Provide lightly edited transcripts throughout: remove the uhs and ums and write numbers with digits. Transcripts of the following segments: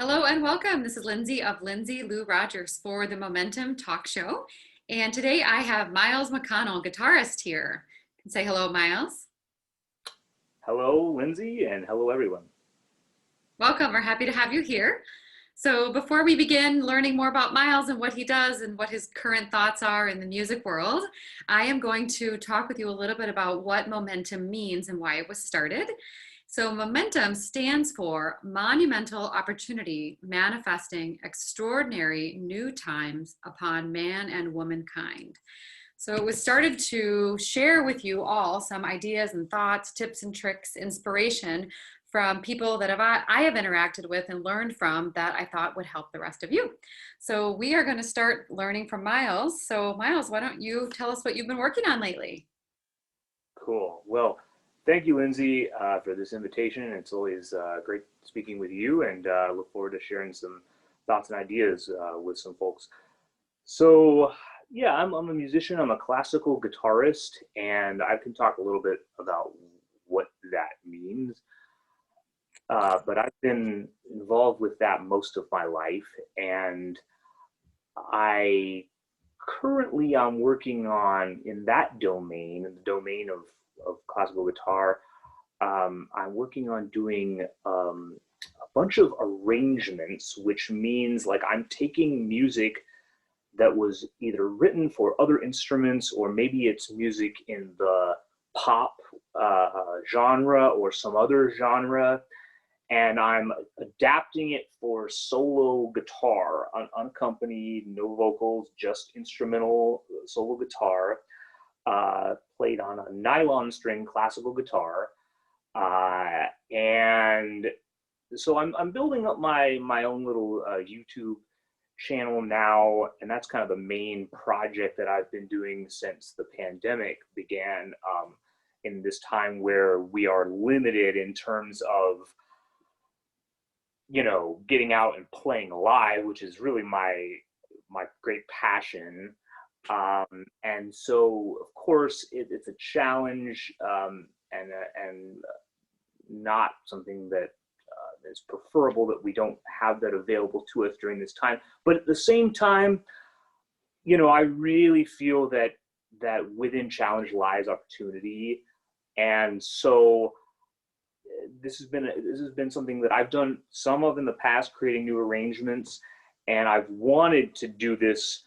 Hello and welcome. This is Lindsay of Lindsay Lou Rogers for the Momentum Talk Show. And today I have Miles McConnell, guitarist here. You can say hello, Miles. Hello, Lindsay, and hello, everyone. Welcome. We're happy to have you here. So before we begin learning more about Miles and what he does and what his current thoughts are in the music world, I am going to talk with you a little bit about what momentum means and why it was started. So momentum stands for monumental opportunity manifesting extraordinary new times upon man and womankind. So it was started to share with you all some ideas and thoughts, tips and tricks, inspiration from people that I have interacted with and learned from that I thought would help the rest of you. So we are going to start learning from Miles. So Miles, why don't you tell us what you've been working on lately? Cool. Well, thank you, Lindsay, for this invitation. It's always great speaking with you, and look forward to sharing some thoughts and ideas with some folks. So, yeah, I'm a musician. I'm a classical guitarist, and I can talk a little bit about what that means. But I've been involved with that most of my life, and I currently I'm working on in that domain, in the domain of classical guitar. I'm working on doing a bunch of arrangements, which means like I'm taking music that was either written for other instruments or maybe it's music in the pop genre or some other genre, and I'm adapting it for solo guitar, unaccompanied, no vocals, just instrumental solo guitar, played on a nylon string classical guitar. And so I'm building up my own little YouTube channel now, and that's kind of the main project that I've been doing since the pandemic began, in this time where we are limited in terms of getting out and playing live, which is really my great passion. And so, of course, it's a challenge, and not something that is preferable that we don't have that available to us during this time. But at the same time, I really feel that within challenge lies opportunity, and so this has been something that I've done some of in the past, creating new arrangements, and I've wanted to do this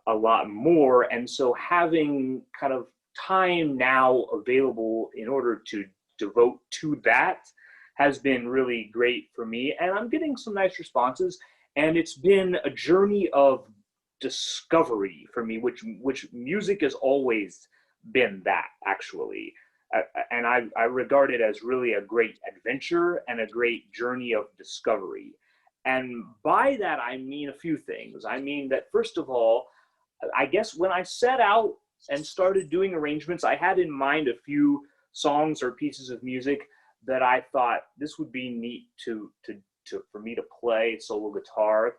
a lot more. And so having kind of time now available in order to devote to that has been really great for me. And I'm getting some nice responses. And it's been a journey of discovery for me, which music has always been that, actually. And I regard it as really a great adventure and a great journey of discovery. And by that, I mean a few things. I mean that, first of all, I guess when I set out and started doing arrangements, I had in mind a few songs or pieces of music that I thought this would be neat for me to play solo guitar.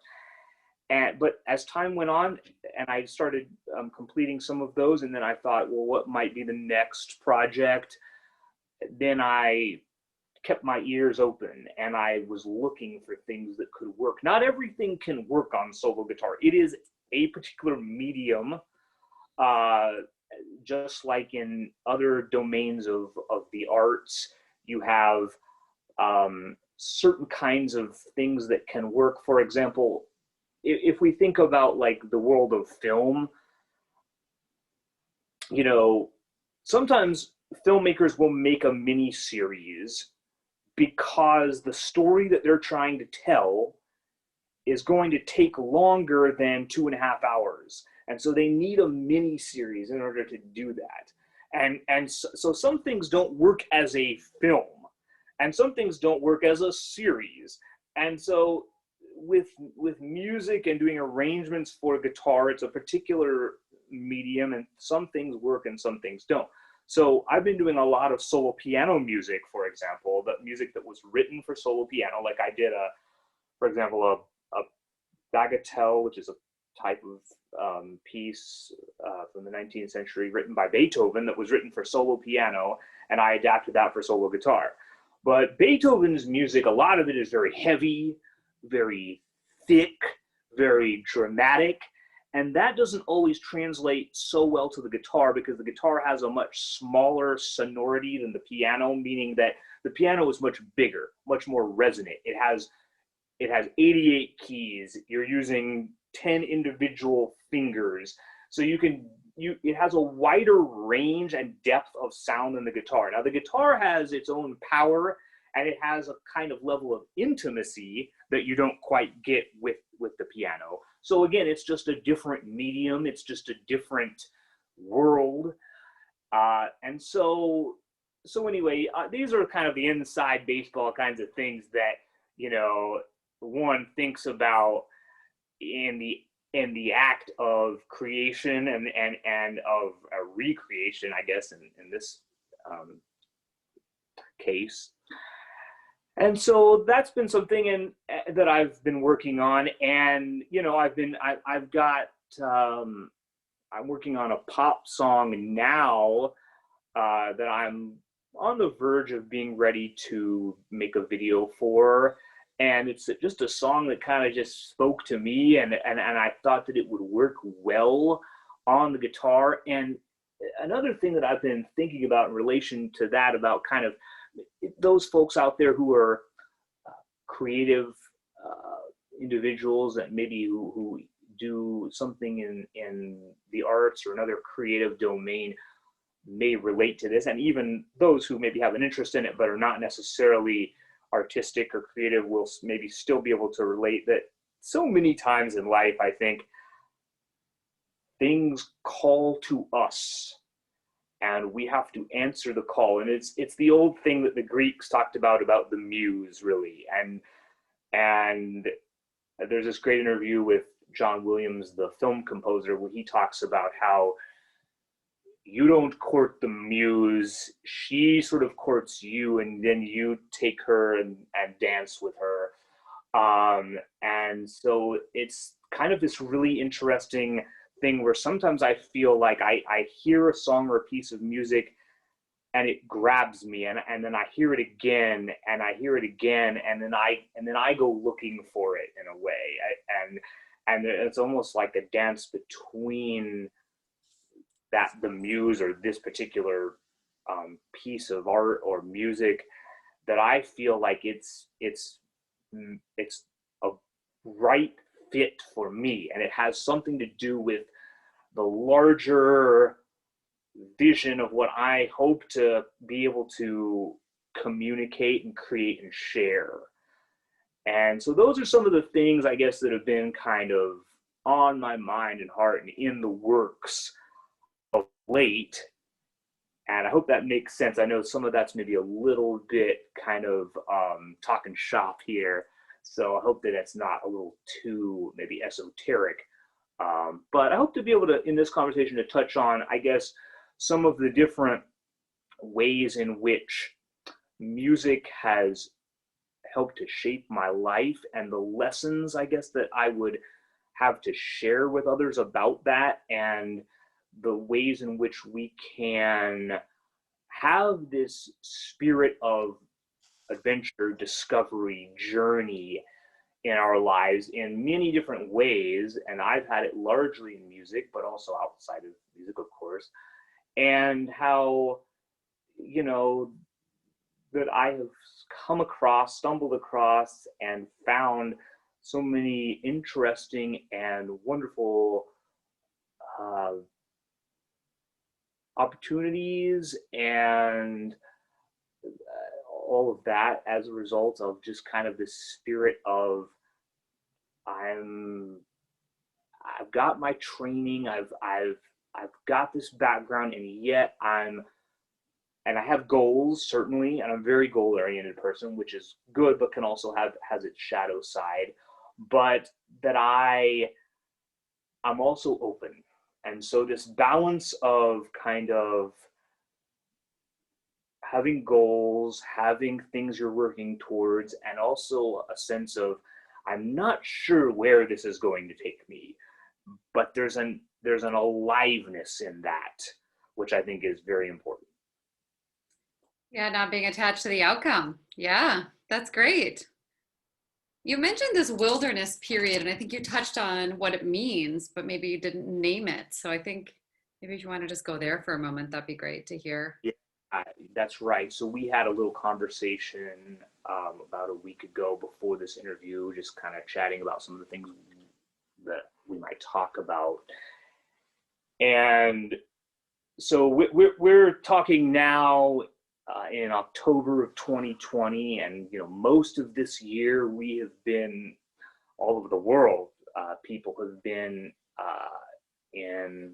But as time went on, and I started completing some of those, and then I thought, well, what might be the next project? Then I kept my ears open, and I was looking for things that could work. Not everything can work on solo guitar. It is a particular medium, uh, just like in other domains of the arts. You have certain kinds of things that can work. For example, if we think about like the world of film, sometimes filmmakers will make a mini series because the story that they're trying to tell is going to take longer than 2.5 hours. And so they need a mini series in order to do that. And so some things don't work as a film, and some things don't work as a series. And so with music and doing arrangements for guitar, it's a particular medium, and some things work and some things don't. So I've been doing a lot of solo piano music, for example, the music that was written for solo piano. Like I did for example, a bagatelle, which is a type of piece from the 19th century written by Beethoven that was written for solo piano, and I adapted that for solo guitar. But Beethoven's music, a lot of it is very heavy, very thick, very dramatic. And that doesn't always translate so well to the guitar because the guitar has a much smaller sonority than the piano, meaning that the piano is much bigger, much more resonant. It has 88 keys. You're using 10 individual fingers. So it has a wider range and depth of sound than the guitar. Now the guitar has its own power and it has a kind of level of intimacy that you don't quite get with the piano. So again, it's just a different medium. It's just a different world. And so anyway, these are kind of the inside baseball kinds of things that, one thinks about in the act of creation and of a recreation, I guess, in this case. And so that's been something that I've been working on, and I'm working on a pop song now that I'm on the verge of being ready to make a video for, and it's just a song that kind of just spoke to me, and I thought that it would work well on the guitar. And another thing that I've been thinking about in relation to that, about kind of those folks out there who are creative individuals and maybe who do something in the arts or another creative domain may relate to this, and even those who maybe have an interest in it but are not necessarily artistic or creative will maybe still be able to relate that so many times in life, I think, things call to us and we have to answer the call. And it's the old thing that the Greeks talked about the muse, really. And there's this great interview with John Williams, the film composer, where he talks about how you don't court the muse, she sort of courts you, and then you take her and dance with her. And so it's kind of this really interesting thing where sometimes I feel like I hear a song or a piece of music and it grabs me, and then I hear it again and I hear it again, and then I go looking for it in a way. And it's almost like a dance between the muse or this particular piece of art or music, that I feel like it's a right fit for me, and it has something to do with the larger vision of what I hope to be able to communicate and create and share. And so those are some of the things, I guess, that have been kind of on my mind and heart and in the works of late. And I hope that makes sense. I know some of that's maybe a little bit kind of talking shop here, so I hope that it's not a little too maybe esoteric. But I hope to be able to, in this conversation, to touch on, I guess, some of the different ways in which music has helped to shape my life, and the lessons, I guess, that I would have to share with others about that, and the ways in which we can have this spirit of adventure, discovery, journey in our lives in many different ways. And I've had it largely in music, but also outside of music, of course. And how, that I have stumbled across and found so many interesting and wonderful opportunities and all of that as a result of just kind of this spirit of I've got my training, I've got this background, and yet and I have goals, certainly, and I'm a very goal-oriented person, which is good, but can also has its shadow side. But that I'm also open. And so this balance of kind of having goals, having things you're working towards, and also a sense of, I'm not sure where this is going to take me, but there's an aliveness in that, which I think is very important. Yeah, not being attached to the outcome. Yeah, that's great. You mentioned this wilderness period, and I think you touched on what it means, but maybe you didn't name it. So I think maybe if you want to just go there for a moment, that'd be great to hear. Yeah, that's right. So we had a little conversation about a week ago before this interview, just kind of chatting about some of the things that we might talk about. And so we're talking now in October of 2020, and most of this year we have been all over the world. People have been in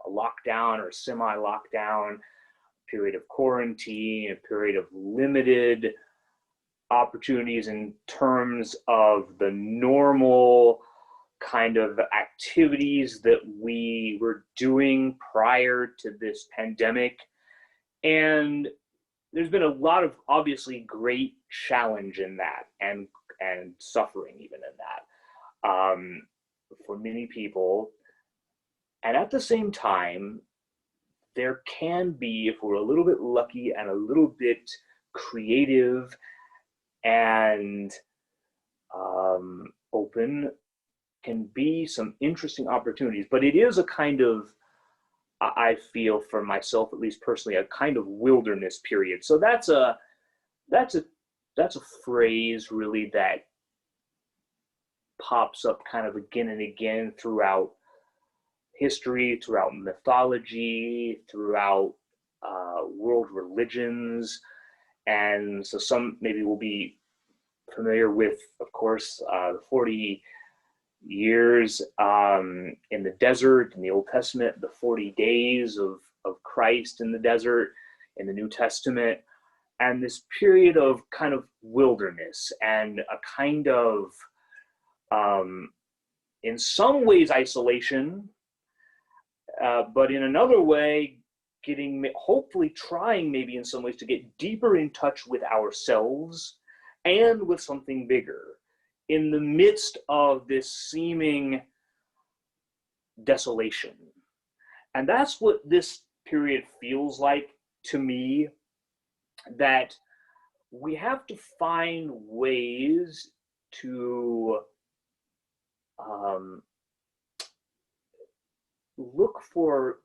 a lockdown or semi-lockdown, period of quarantine, a period of limited opportunities in terms of the normal kind of activities that we were doing prior to this pandemic. And there's been a lot of obviously great challenge in that, and suffering even in that, for many people. And at the same time, there can be, if we're a little bit lucky and a little bit creative and open, can be some interesting opportunities. But it is a kind of, I feel for myself, at least personally, a kind of wilderness period. So that's a phrase really that pops up kind of again and again throughout history, throughout mythology, throughout world religions. And so some maybe will be familiar with, of course, the 40 years in the desert in the Old Testament, the 40 days of Christ in the desert in the New Testament, and this period of kind of wilderness and a kind of, in some ways, isolation, but in another way, hopefully trying maybe in some ways to get deeper in touch with ourselves and with something bigger in the midst of this seeming desolation. And that's what this period feels like to me, that we have to find ways to look for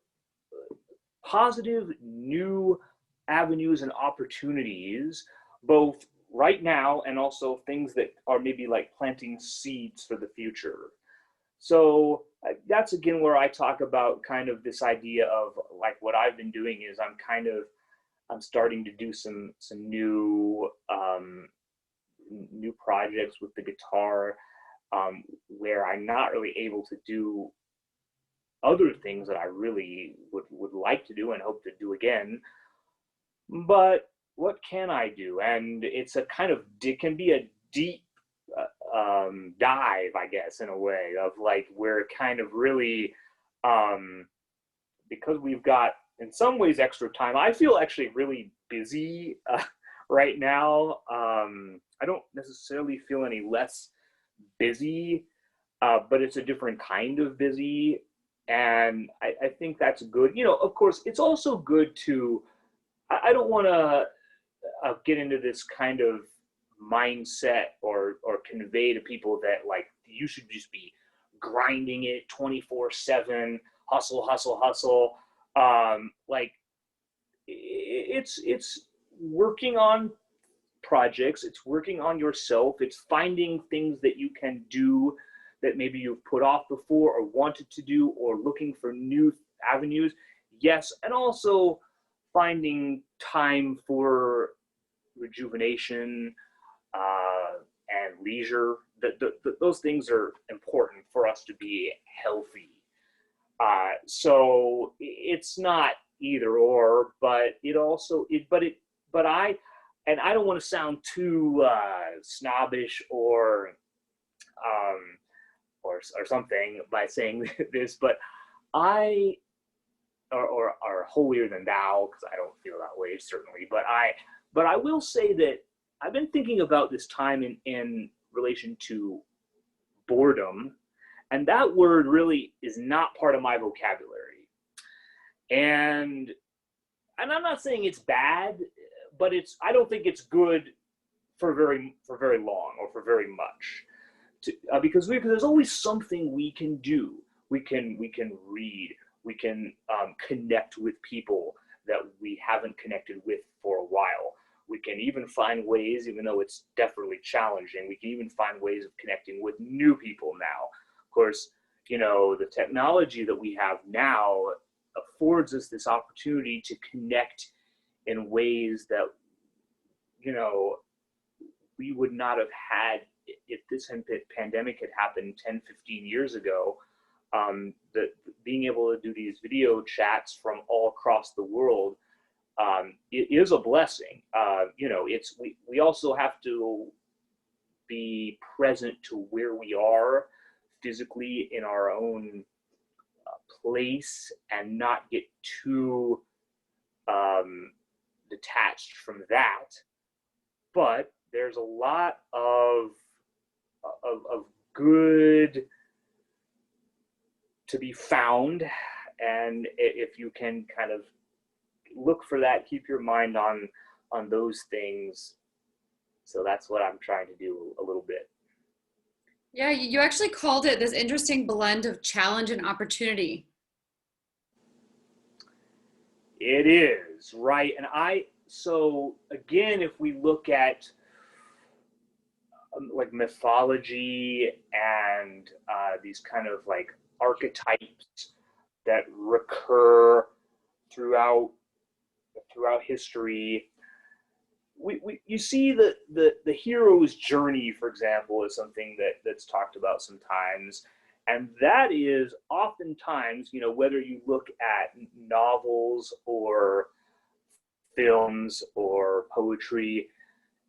positive new avenues and opportunities, both right now and also things that are maybe like planting seeds for the future. So that's again where I talk about kind of this idea of like what I've been doing is I'm starting to do some new new projects with the guitar, where I'm not really able to do other things that I really would like to do and hope to do again. But what can I do? And it's a kind of, it can be a deep dive, I guess, in a way of like where it kind of really, because we've got in some ways extra time. I feel actually really busy right now. I don't necessarily feel any less busy, but it's a different kind of busy. And I think that's good. Of course, it's also good to, I don't want to get into this kind of mindset or convey to people that like you should just be grinding it 24/7, hustle, hustle, hustle. Like it's working on projects, it's working on yourself, it's finding things that you can do that maybe you've put off before or wanted to do, or looking for new avenues. Yes, and also finding time for rejuvenation and leisure. Those things are important for us to be healthy. So it's not either or, but it also but I don't want to sound too snobbish or something by saying this, but I or holier than thou, because I don't feel that way certainly, but I will say that I've been thinking about this time in relation to boredom, and that word really is not part of my vocabulary. And I'm not saying it's bad, but I don't think it's good for very long or for very much, because there's always something we can do. We can read, we can connect with people that we haven't connected with for a while. We can even find ways, even though it's definitely challenging, we can even find ways of connecting with new people now. Of course, the technology that we have now affords us this opportunity to connect in ways that, we would not have had if this pandemic had happened 10, 15 years ago. Being able to do these video chats from all across the world, it is a blessing. We also have to be present to where we are physically in our own place and not get too detached from that. But there's a lot of good to be found, and if you can kind of look for that, keep your mind on those things. So that's what I'm trying to do a little bit. Yeah, you actually called it this interesting blend of challenge and opportunity. It is, right? And so again, if we look at like mythology and these kind of like archetypes that recur throughout history, you see the hero's journey, for example, is something that's talked about sometimes, and that is oftentimes, whether you look at novels or films or poetry,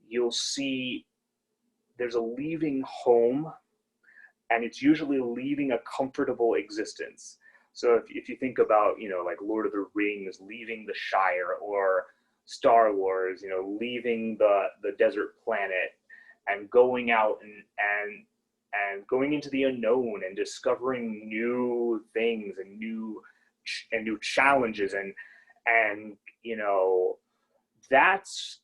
you'll see there's a leaving home, and it's usually leaving a comfortable existence. So if you think about, like Lord of the Rings, leaving the Shire, or Star Wars, leaving the desert planet and going out and going into the unknown and discovering new things and new challenges, and that's,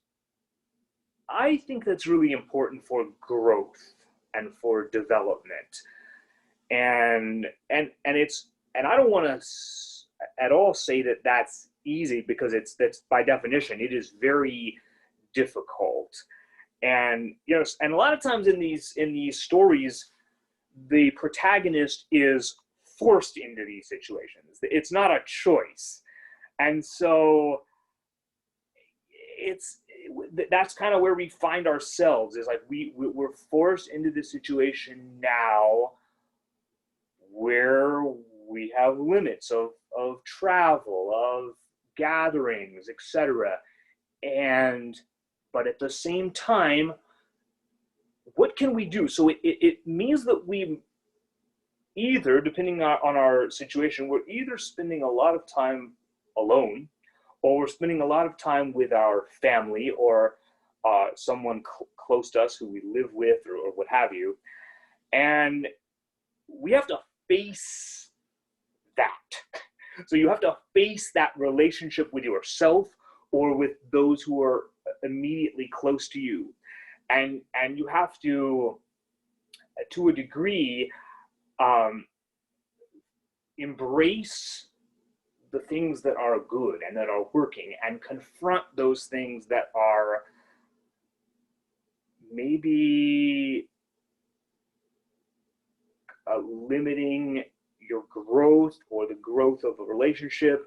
I think that's really important for growth and for development. And I don't want to at all say that that's easy, because that's by definition it is very difficult. And and a lot of times in these stories, the protagonist is forced into these situations. It's not a choice. And so that's kind of where we find ourselves, is like we're forced into this situation now where we have limits of travel, of gatherings, etc. But at the same time, what can we do? So it means that we either, depending on our situation, we're either spending a lot of time alone, or we're spending a lot of time with our family, or someone close to us who we live with, or what have you. And we have to face that. So you have to face that relationship with yourself or with those who are immediately close to you. And you have to a degree, embrace the things that are good and that are working, and confront those things that are maybe limiting your growth or the growth of a relationship.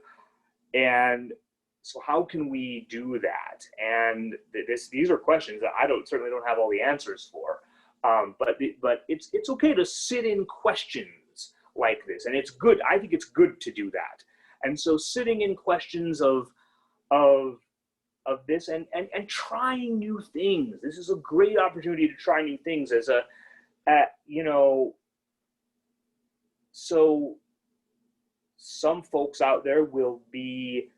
And so how can we do that? And these are questions that I certainly don't have all the answers for. But it's okay to sit in questions like this, and it's good. I think it's good to do that. And so sitting in questions of this, and trying new things. This is a great opportunity to try new things as so some folks out there will be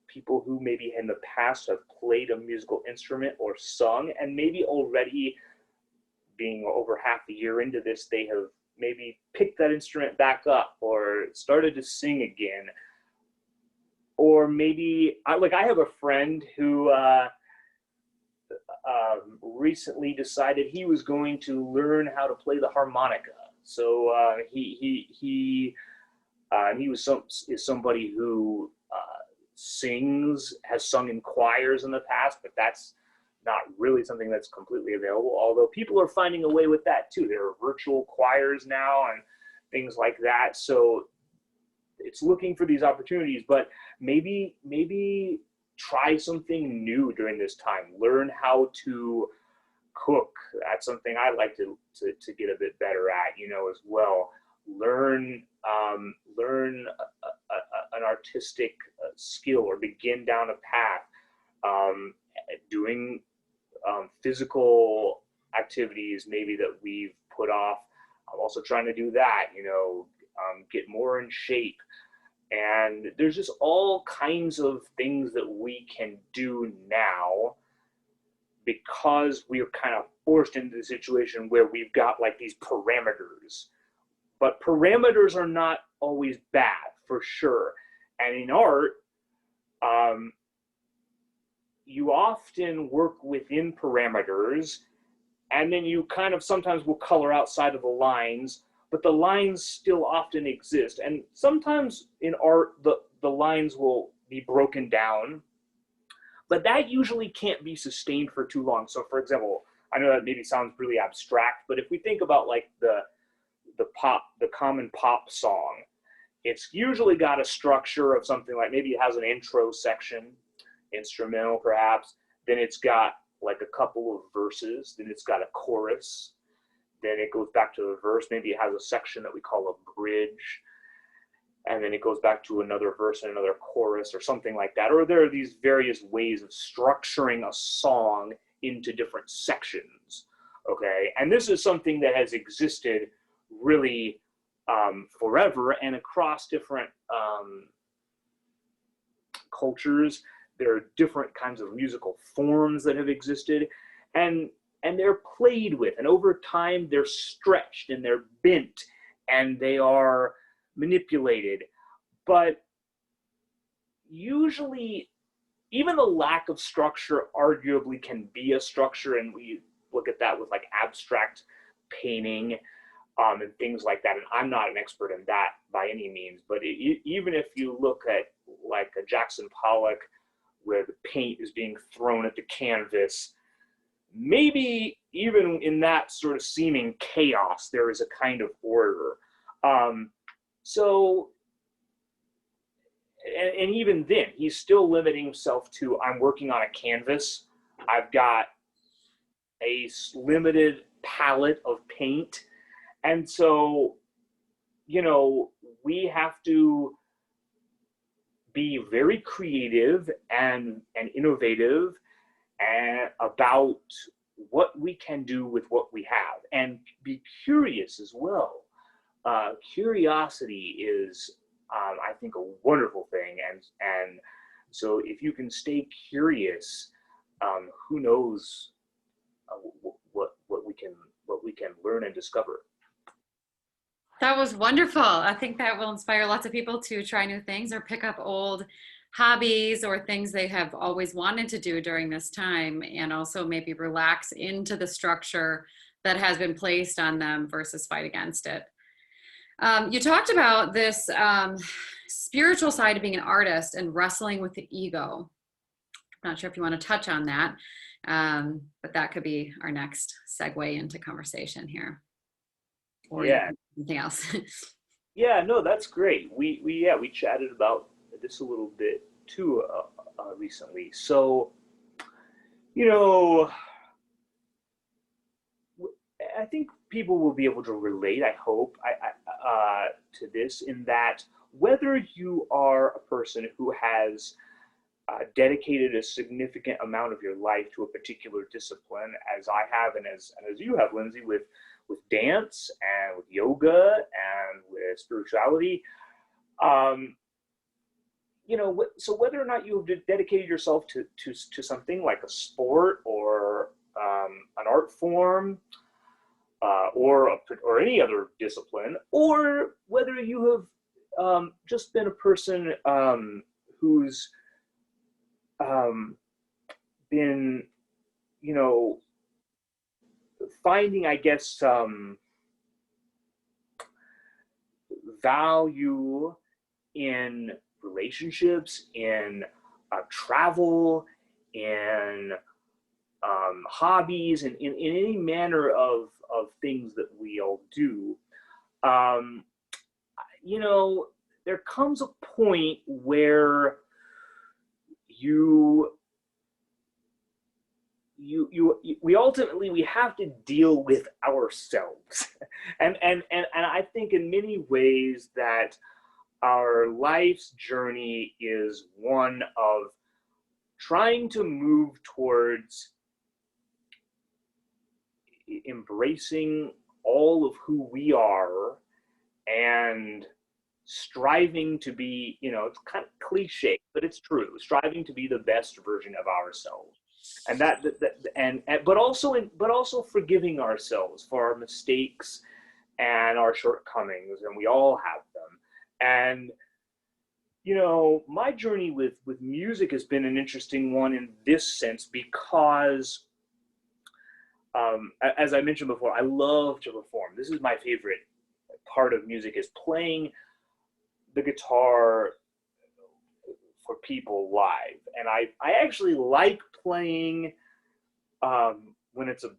people who maybe in the past have played a musical instrument or sung, and maybe already, being over half a year into this, they have maybe picked that instrument back up or started to sing again. Or maybe, I have a friend who recently decided he was going to learn how to play the harmonica. So he is somebody who sings, has sung in choirs in the past, but that's not really something that's completely available. Although people are finding a way with that too. There are virtual choirs now and things like that. So it's looking for these opportunities, but maybe try something new during this time. Learn how to cook. That's something I like to get a bit better at, as well. Learn an artistic skill or begin down a path. Doing physical activities maybe that we've put off. I'm also trying to do that, get more in shape. And there's just all kinds of things that we can do now because we're kind of forced into the situation where we've got like these parameters. But parameters are not always bad, for sure. And in art, you often work within parameters, and then you kind of sometimes will color outside of the lines, but the lines still often exist. And sometimes in art, the lines will be broken down, but that usually can't be sustained for too long. So for example, I know that maybe sounds really abstract, but if we think about like the common pop song, it's usually got a structure of something like maybe it has an intro section, instrumental perhaps, then it's got like a couple of verses, then it's got a chorus, then it goes back to the verse, maybe it has a section that we call a bridge, and then it goes back to another verse and another chorus or something like that. Or there are these various ways of structuring a song into different sections, okay? And this is something that has existed really forever and across different cultures. There are different kinds of musical forms that have existed, and they're played with, and over time they're stretched and they're bent and they are manipulated. But usually even the lack of structure arguably can be a structure, and we look at that with like abstract painting and things like that. And I'm not an expert in that by any means, but even if you look at like a Jackson Pollock where the paint is being thrown at the canvas, maybe even in that sort of seeming chaos, there is a kind of order. So, and even then, he's still limiting himself to, I'm working on a canvas. I've got a limited palette of paint. And so, we have to be very creative and innovative and about what we can do with what we have, and be curious as well. Curiosity is, I think, a wonderful thing, and so if you can stay curious, who knows what we can learn and discover. That was wonderful. I think that will inspire lots of people to try new things or pick up old hobbies or things they have always wanted to do during this time, and also maybe relax into the structure that has been placed on them versus fight against it. You talked about this spiritual side of being an artist and wrestling with the ego. I'm not sure if you want to touch on that, but that could be our next segue into conversation here. Or Yeah. anything else. Yeah, no, that's great. We chatted about this a little bit too recently. So, I think people will be able to relate, I hope, to this, in that whether you are a person who has dedicated a significant amount of your life to a particular discipline, as I have, and as you have, Lindsay, with dance and with yoga and with spirituality, so whether or not you've dedicated yourself to something like a sport or an art form, or any other discipline, or whether you have just been a person who's been, you know, finding, I guess, value in relationships, in travel, in hobbies, and in any manner of things that we all do. Um, you know, there comes a point where you we ultimately we have to deal with ourselves. And I think in many ways that our life's journey is one of trying to move towards embracing all of who we are and striving to be, it's kind of cliche, but it's true, striving to be the best version of ourselves. And but also forgiving ourselves for our mistakes and our shortcomings, and we all have them. And my journey with music has been an interesting one in this sense because, as I mentioned before, I love to perform. This is my favorite part of music, is playing the guitar for people live. And I actually like playing when it's a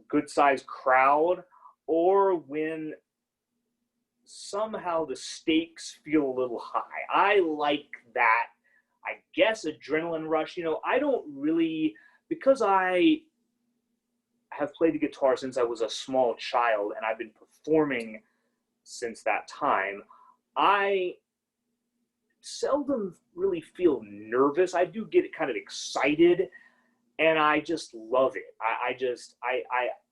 good sized crowd, or when somehow the stakes feel a little high. I like that, I guess, adrenaline rush. I don't really, because I have played the guitar since I was a small child and I've been performing since that time, I seldom really feel nervous. I do get kind of excited, and I just love it.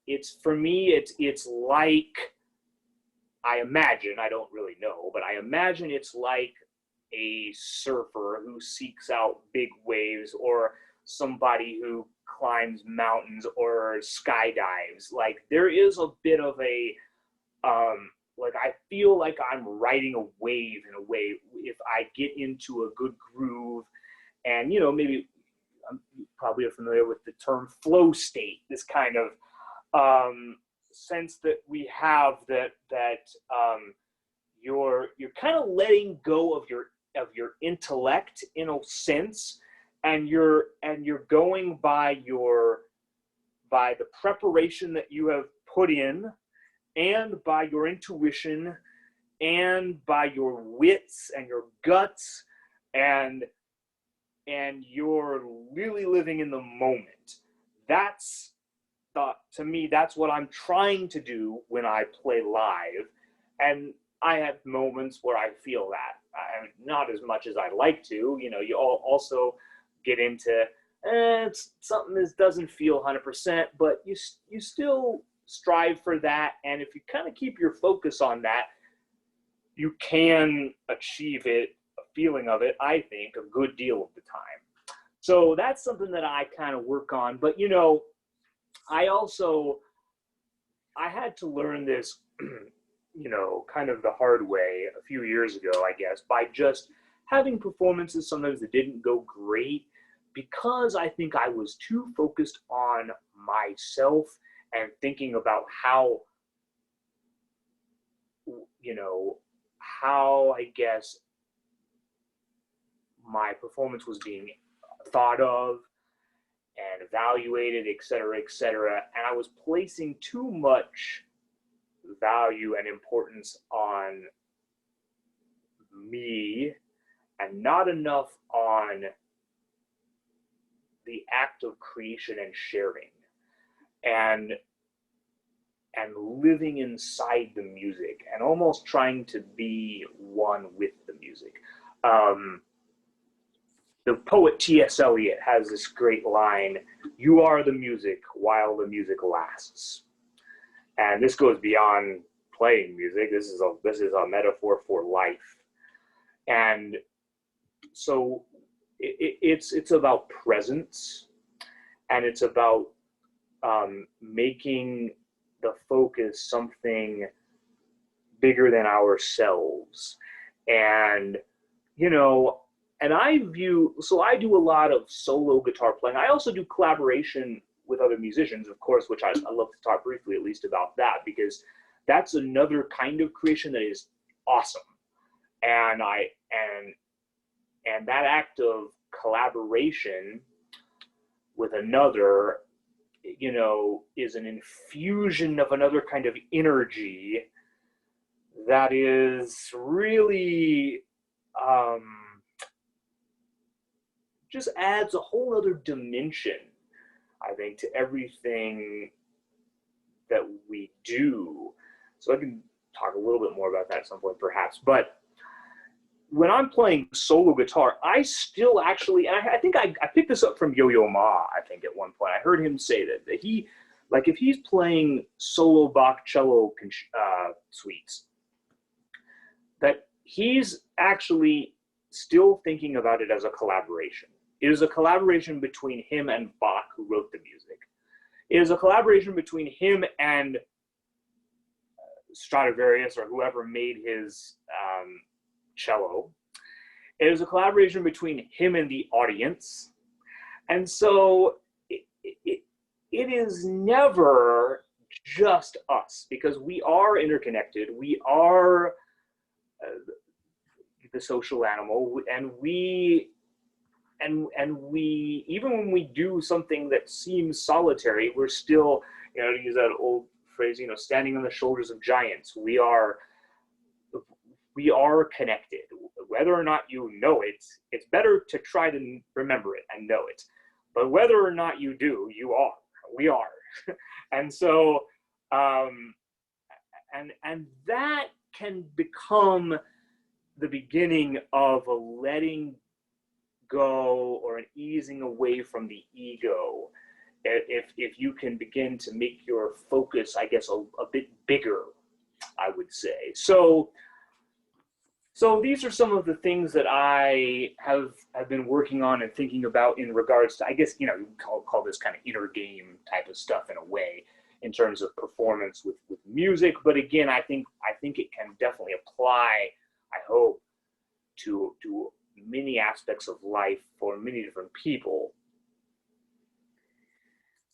It's, for me, it's like, I imagine, I don't really know, but I imagine it's like a surfer who seeks out big waves, or somebody who climbs mountains or skydives. Like, there is a bit of a, like, I feel like I'm riding a wave in a way if I get into a good groove. And, maybe you probably are familiar with the term flow state, this kind of sense that we have that you're kind of letting go of your intellect in a sense, and you're going by the preparation that you have put in, and by your intuition, and by your wits and your guts, and you're really living in the moment. That's to me, that's what I'm trying to do when I play live. And I have moments where I feel that, not as much as I'd like to. You also get into something that doesn't feel 100%, but you still strive for that. And if you kind of keep your focus on that, you can achieve it, a feeling of it, I think, a good deal of the time. So that's something that I kind of work on. But I had to learn this, kind of the hard way a few years ago, I guess, by just having performances sometimes that didn't go great, because I think I was too focused on myself and thinking about how I guess my performance was being thought of and evaluated, et cetera, et cetera. And I was placing too much value and importance on me, and not enough on the act of creation and sharing, and living inside the music, and almost trying to be one with the music. The poet T.S. Eliot has this great line: "You are the music while the music lasts." And this goes beyond playing music. This is a metaphor for life. And so it's about presence, and it's about making the focus something bigger than ourselves. And and I do a lot of solo guitar playing. I also do collaboration with other musicians, of course, which I love to talk briefly at least about that, because that's another kind of creation that is awesome. And and that act of collaboration with another, you know, is an infusion of another kind of energy that is really just adds a whole other dimension, I think, to everything that we do. So I can talk a little bit more about that at some point, perhaps. But when I'm playing solo guitar, I still actually, and I think I picked this up from Yo-Yo Ma, I think, at one point. I heard him say that he, like, if he's playing solo Bach cello suites, that he's actually still thinking about it as a collaboration. It is a collaboration between him and Bach, who wrote the music. It is a collaboration between him and Stradivarius, or whoever made his cello. It is a collaboration between him and the audience. And so it is never just us, because we are interconnected. We are the social animal, and we even when we do something that seems solitary, we're still, you know, to use that old phrase, you know, standing on the shoulders of giants. We are connected. Whether or not you know it, it's better to try to remember it and know it. But whether or not you do, we are. And so, and that can become the beginning of a letting go or an easing away from the ego, if you can begin to make your focus, I guess, a bit bigger, I would say. So these are some of the things that I have been working on and thinking about in regards to, I guess, you know, you call this kind of inner game type of stuff in a way, in terms of performance with music. But again, I think it can definitely apply, I hope, to many aspects of life for many different people.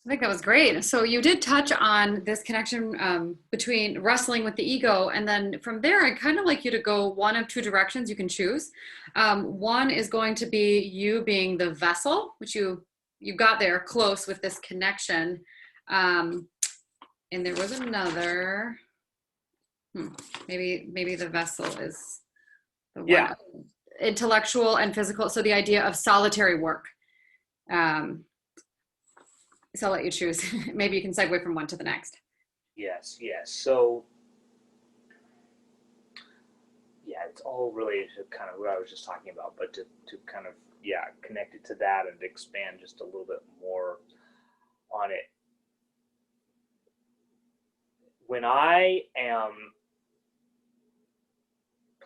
I think that was great. So you did touch on this connection between wrestling with the ego, and then from there, I'd kind of like you to go one of two directions you can choose. One is going to be you being the vessel, which you got there close with this connection, and there was another. Maybe the vessel is the one. Yeah. Intellectual and physical. So the idea of solitary work. So I'll let you choose. Maybe you can segue from one to the next. Yes. So, yeah, it's all related to kind of what I was just talking about, but to kind of, yeah, connect it to that and expand just a little bit more on it. When I am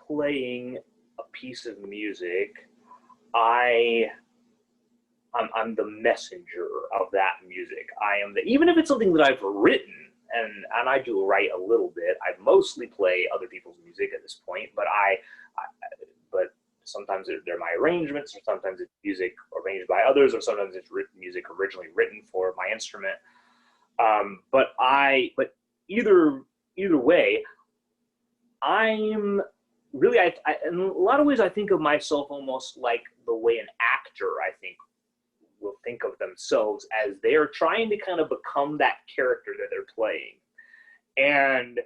playing a piece of music, I'm the messenger of that music. I am even if it's something that I've written, and I do write a little bit. I mostly play other people's music at this point, but but sometimes they're my arrangements, or sometimes it's music arranged by others, or sometimes it's music originally written for my instrument. But either way, I'm really, in a lot of ways, I think of myself almost like the way an actor, I think, will think of themselves, as they are trying to kind of become that character that they're playing. And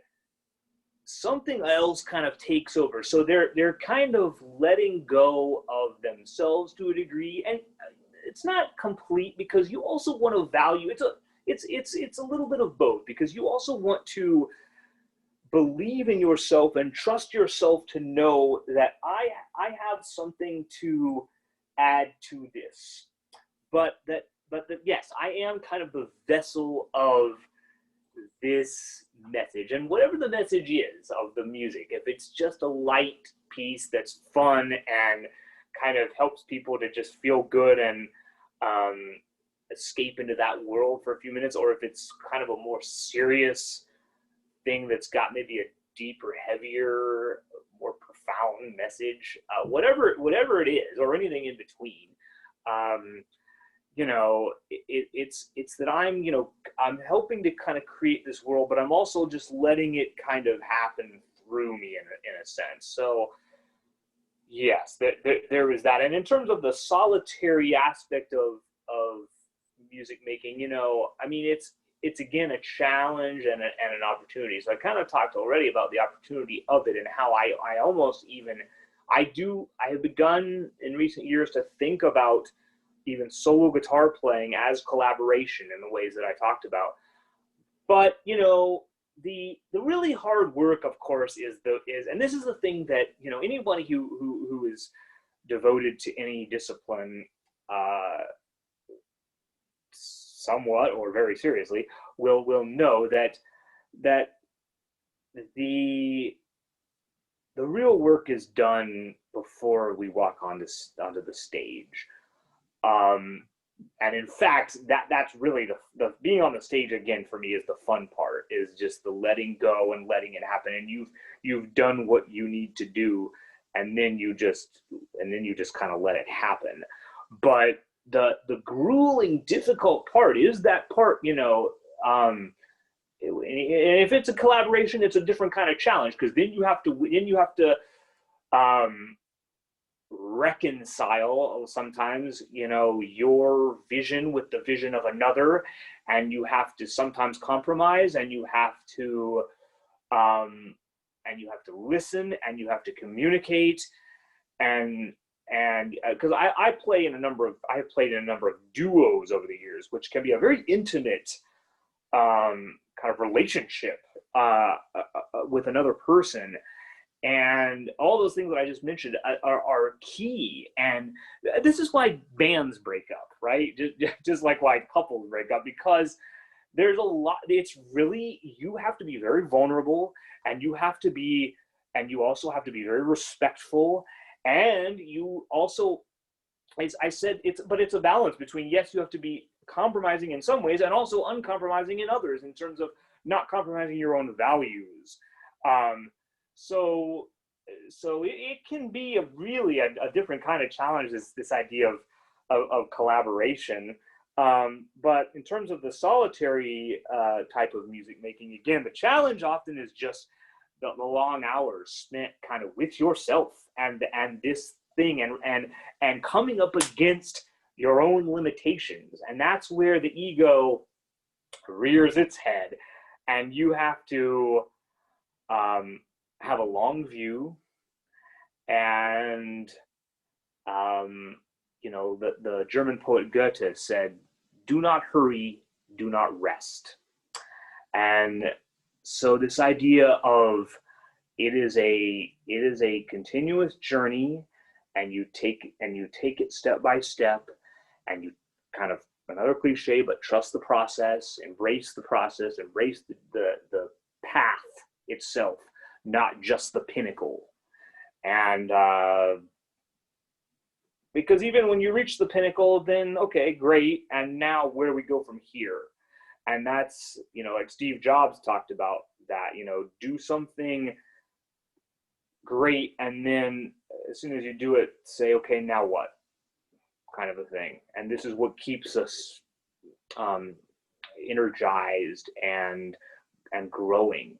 something else kind of takes over. So they're kind of letting go of themselves to a degree. And it's not complete, because you also want to value, it's a little bit of both, because you also want to believe in yourself and trust yourself to know that I have something to add to this. But yes, I am kind of the vessel of this message, and whatever the message is of the music, if it's just a light piece that's fun and kind of helps people to just feel good and escape into that world for a few minutes, or if it's kind of a more serious thing that's got maybe a deeper, heavier, more profound message, whatever it is, or anything in between. it's that I'm helping to kind of create this world, but I'm also just letting it kind of happen through me in a sense. So yes, there is that. And in terms of the solitary aspect of music making, I mean, it's again a challenge and an opportunity. So I kind of talked already about the opportunity of it and how I almost even I have begun in recent years to think about even solo guitar playing as collaboration in the ways that I talked about. But the really hard work, of course, is and this is the thing that anybody who is devoted to any discipline, somewhat or very seriously, will know that the real work is done before we walk onto the stage. And in fact, that's really the being on the stage again for me is the fun part, is just the letting go and letting it happen. And you've done what you need to do, and then you just kind of let it happen. But the grueling, difficult part is that part, if it's a collaboration, it's a different kind of challenge, because then you have to reconcile sometimes your vision with the vision of another, and you have to sometimes compromise, and you have to listen, and you have to communicate, and because I have played in a number of duos over the years, which can be a very intimate kind of relationship with another person. And all those things that I just mentioned are key. And this is why bands break up, right? Just like why couples break up, because there's a lot. It's really, you have to be very vulnerable, and you also have to be very respectful. And you also, as I said, it's a balance between, yes, you have to be compromising in some ways and also uncompromising in others, in terms of not compromising your own values. So it can be a different kind of challenge, this idea of collaboration. But in terms of the solitary type of music making, again, the challenge often is just the long hours spent kind of with yourself and this thing, and coming up against your own limitations. And that's where the ego rears its head, and you have to have a long view. And the German poet Goethe said, "Do not hurry, do not rest." And so this idea of it is a continuous journey, and you take it step by step, and you kind of, another cliche, but trust the process, embrace the process, embrace the path itself, not just the pinnacle. And because even when you reach the pinnacle, then okay, great, and now where do we go from here? And that's, like Steve Jobs talked about that, do something great, and then as soon as you do it, say, okay, now what? Kind of a thing. And this is what keeps us energized and growing.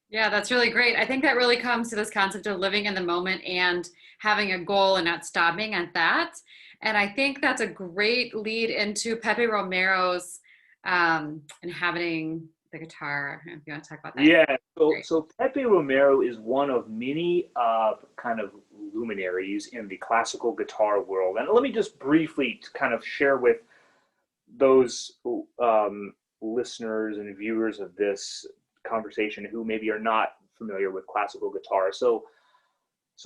Yeah, that's really great. I think that really comes to this concept of living in the moment and having a goal and not stopping at that. And I think that's a great lead into Pepe Romero's inhabiting the guitar. If you want to talk about that. Yeah, so Pepe Romero is one of many kind of luminaries in the classical guitar world. And let me just briefly kind of share with those listeners and viewers of this conversation who maybe are not familiar with classical guitar. So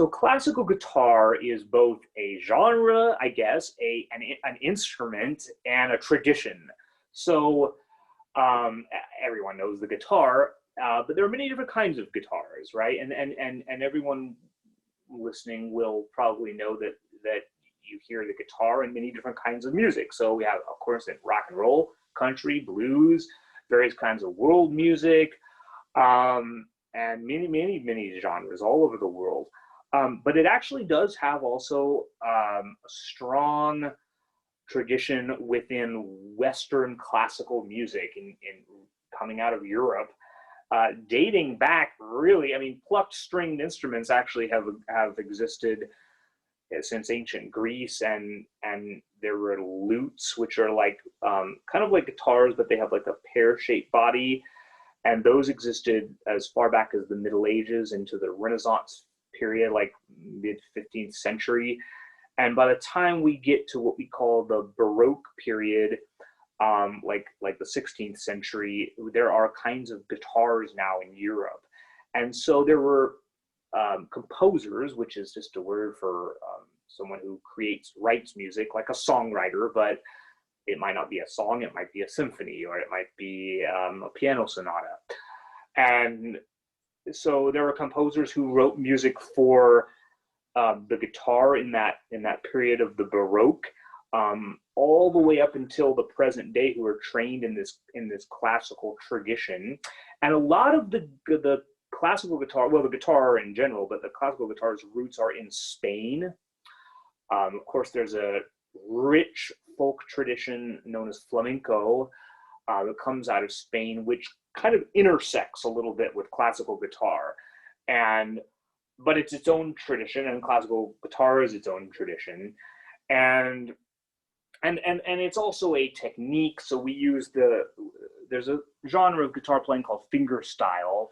classical guitar is both a genre, I guess, an instrument, and a tradition. So everyone knows the guitar, but there are many different kinds of guitars, right? And everyone listening will probably know that you hear the guitar in many different kinds of music. So we have, of course, in rock and roll, country, blues, various kinds of world music, and many genres all over the world. But it actually does have also a strong tradition within Western classical music in coming out of Europe, dating back really. I mean, plucked stringed instruments actually have existed since ancient Greece, and there were lutes, which are like kind of like guitars, but they have like a pear-shaped body, and those existed as far back as the Middle Ages into the Renaissance period, like mid 15th century. And by the time we get to what we call the Baroque period, like the 16th century, there are kinds of guitars now in Europe. And so there were composers, which is just a word for someone who writes music, like a songwriter, but it might not be a song, it might be a symphony, or it might be a piano sonata. And so there were composers who wrote music for the guitar in that period of the Baroque, all the way up until the present day, who are trained in this classical tradition. And a lot of the classical guitar, well, the guitar in general, but the classical guitar's roots are in Spain. Of course, there's a rich folk tradition known as flamenco that comes out of Spain, which kind of intersects a little bit with classical guitar. But it's its own tradition, and classical guitar is its own tradition. And it's also a technique. So we use there's a genre of guitar playing called fingerstyle,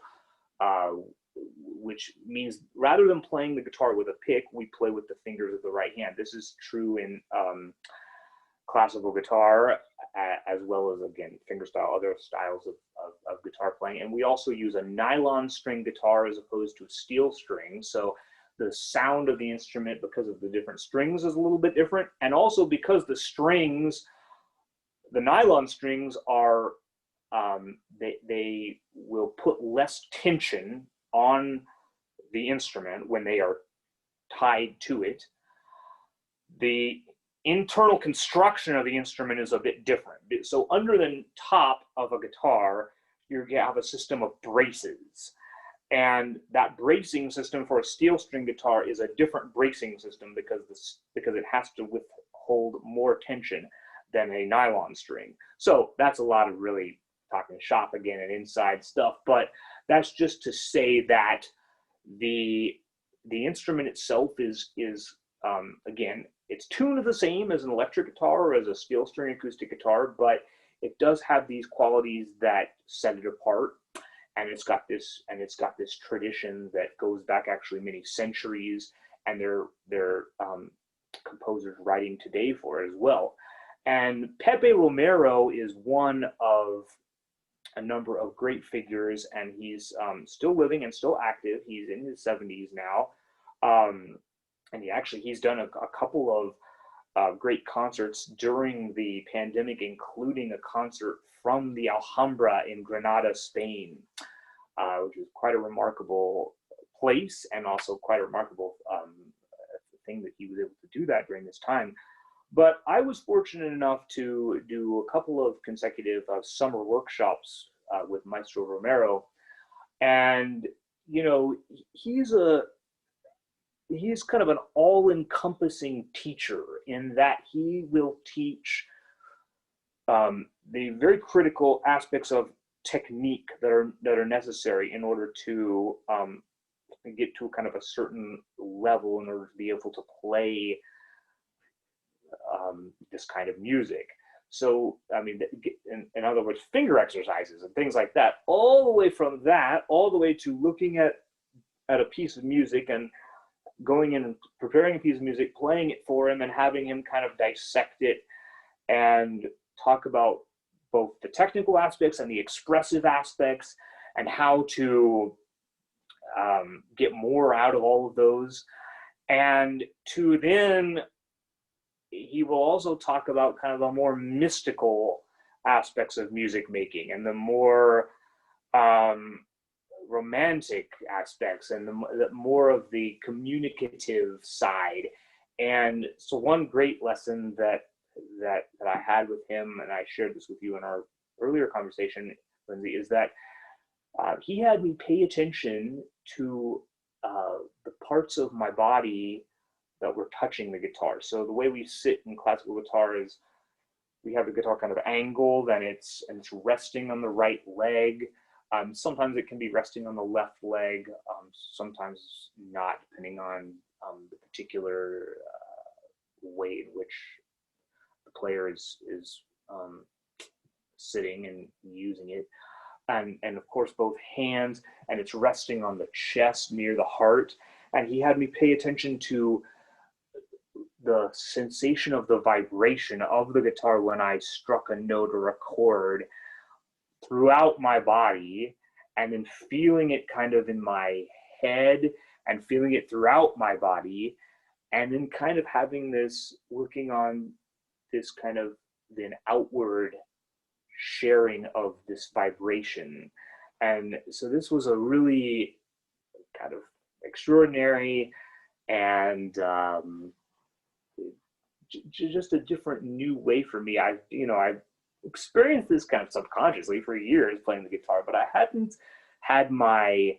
which means rather than playing the guitar with a pick, we play with the fingers of the right hand. This is true in classical guitar, as well as, again, fingerstyle, other styles of guitar playing. And we also use a nylon string guitar as opposed to a steel string. So the sound of the instrument, because of the different strings, is a little bit different. And also because the nylon strings are, they will put less tension on the instrument when they are tied to it. The internal construction of the instrument is a bit different. So under the top of a guitar, you have a system of braces. And that bracing system for a steel string guitar is a different bracing system because it has to withhold more tension than a nylon string. So that's a lot of really talking shop again and inside stuff, but that's just to say that the instrument itself is again, it's tuned the same as an electric guitar or as a steel string acoustic guitar, but it does have these qualities that set it apart. And it's got this tradition that goes back actually many centuries, and they're composers writing today for it as well. And Pepe Romero is one of a number of great figures, and he's still living and still active. He's in his 70s now, and he's done a couple of great concerts during the pandemic, including a concert from the Alhambra in Granada, Spain, which is quite a remarkable place, and also quite a remarkable thing that he was able to do that during this time. But I was fortunate enough to do a couple of consecutive summer workshops with Maestro Romero, and he's kind of an all-encompassing teacher in that he will teach the very critical aspects of technique that are necessary in order to get to kind of a certain level in order to be able to play this kind of music. So, I mean, in other words, finger exercises and things like that, all the way from that, all the way to looking at a piece of music and going in and preparing a piece of music, playing it for him, and having him kind of dissect it and talk about both the technical aspects and the expressive aspects, and how to get more out of all of those. And to then, he will also talk about kind of the more mystical aspects of music making, and the more romantic aspects, and the more of the communicative side. And so one great lesson that I had with him, and I shared this with you in our earlier conversation, Lindsay, is that he had me pay attention to the parts of my body that were touching the guitar. So the way we sit in classical guitar is we have the guitar kind of angled, and it's resting on the right leg. Sometimes it can be resting on the left leg, sometimes not, depending on the particular way in which the player is sitting and using it. And of course both hands, and it's resting on the chest near the heart. And he had me pay attention to the sensation of the vibration of the guitar when I struck a note or a chord throughout my body, and then feeling it kind of in my head and feeling it throughout my body, and then kind of having this, working on this kind of then outward sharing of this vibration. And so this was a really kind of extraordinary and just a different new way for me. I've experienced this kind of subconsciously for years playing the guitar, but I hadn't had my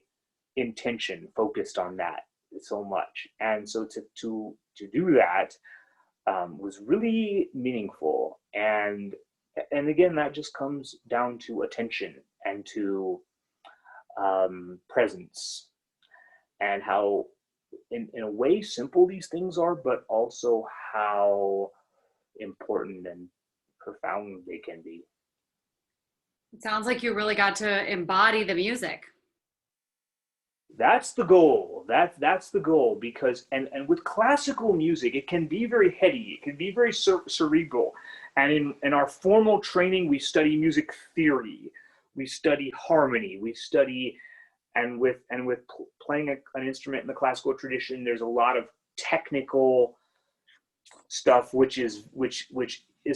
intention focused on that so much. And so to do that was really meaningful. And again, that just comes down to attention and to presence, and how in a way simple these things are, but also how important and profound they can be. It sounds like you really got to embody the music. That's the goal. That's the goal, because and with classical music, it can be very heady. It can be very cerebral. And in our formal training, we study music theory, we study harmony, we study, and with playing an instrument in the classical tradition, there's a lot of technical stuff, which is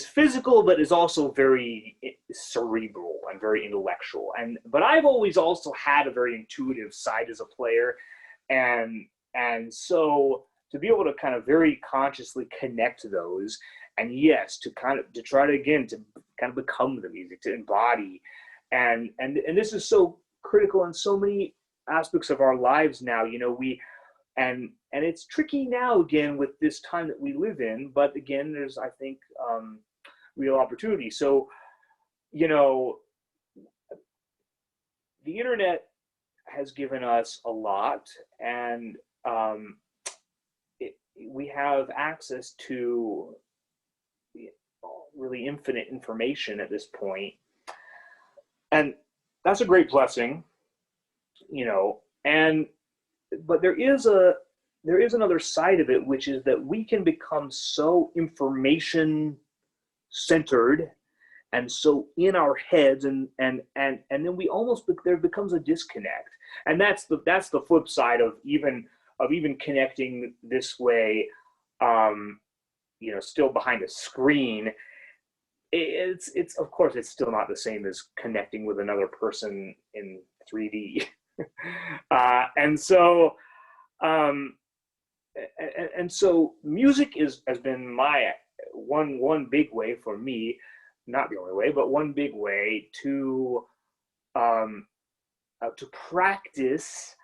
physical, but is also very cerebral and very intellectual. But I've always also had a very intuitive side as a player, and so to be able to kind of very consciously connect those, and yes, to try to again to kind of become the music, to embody, and this is so critical in so many aspects of our lives now. And it's tricky now again with this time that we live in, but again, there's, I think, real opportunity. So, the internet has given us a lot, and we have access to really infinite information at this point, and that's a great blessing, but there is another side of it, which is that we can become so information centered and so in our heads, and then we almost, there becomes a disconnect. And that's the flip side of even connecting this way, still behind a screen. It's of course it's still not the same as connecting with another person in 3D. And so music has been my one big way for me, not the only way, but one big way to practice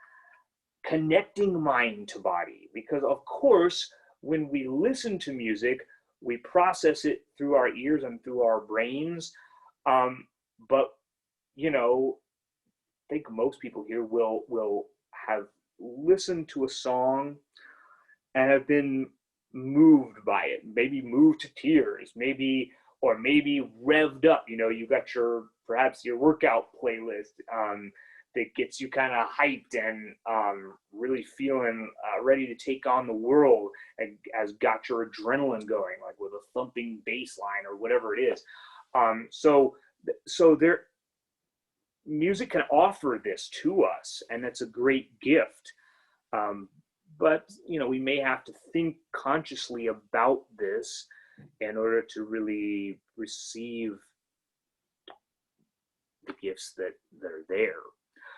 connecting mind to body. Because of course, when we listen to music, we process it through our ears and through our brains, but I think most people here will have listened to a song and have been moved by it, maybe moved to tears, maybe revved up. You got perhaps your workout playlist that gets you kind of hyped and really feeling ready to take on the world, and has got your adrenaline going, like with a thumping bass line or whatever it is. So there, music can offer this to us, and that's a great gift. But we may have to think consciously about this in order to really receive the gifts that are there.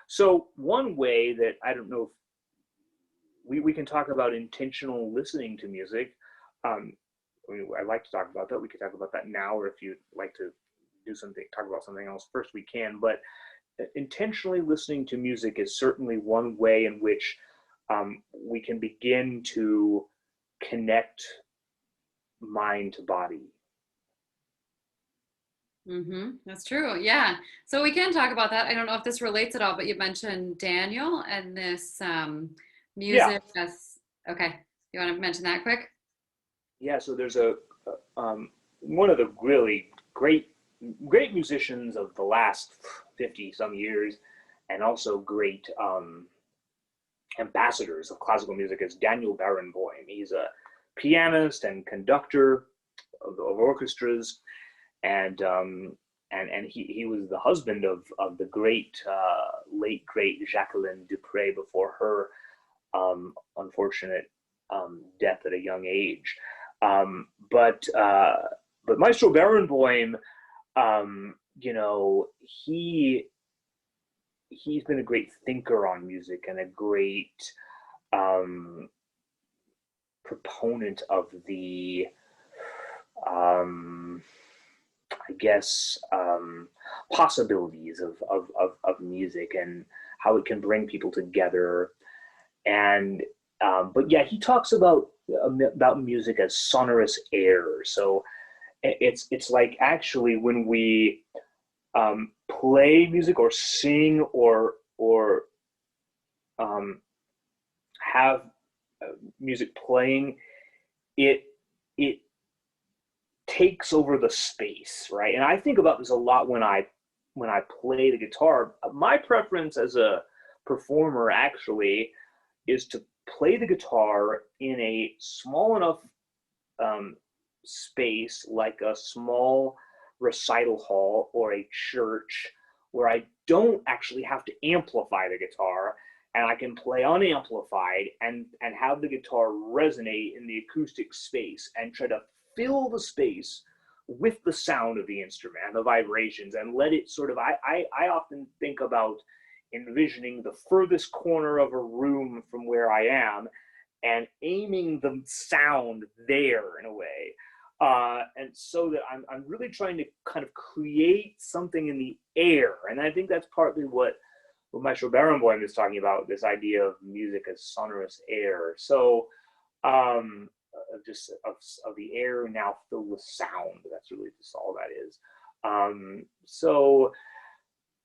So one way that, I don't know if we can talk about intentional listening to music. I'd like to talk about that. We could talk about that now, or if you'd like to talk about something else first, we can. But intentionally listening to music is certainly one way in which we can begin to connect mind to body. That's true. Yeah. So we can talk about that. I don't know if this relates at all, but you mentioned Daniel and this Yeah, music. That's okay. You want to mention that quick? yeah. So there's one of the really great musicians of the last 50 some years, and also great ambassadors of classical music is Daniel Barenboim. He's a pianist and conductor of orchestras, and he was the husband of the great late great Jacqueline Dupre before her unfortunate death at a young age. Um, but uh, but Maestro Barenboim, you know, he's been a great thinker on music and a great um, proponent of the um, I guess possibilities of music and how it can bring people together. And but yeah, he talks about music as sonorous air. So it's like actually when we play music or sing or um, have music playing, it it takes over the space, right? And I think about this a lot when I play the guitar. My preference as a performer actually is to play the guitar in a small enough um, space, like a small recital hall or a church, where I don't actually have to amplify the guitar, and I can play unamplified and have the guitar resonate in the acoustic space and try to fill the space with the sound of the instrument and the vibrations, and let it sort of I often think about envisioning the furthest corner of a room from where I am and aiming the sound there in a way. And so that I'm really trying to kind of create something in the air. And I think that's partly what Maestro Barenboim is talking about, this idea of music as sonorous air. So just of the air now filled with sound. That's really just all that is.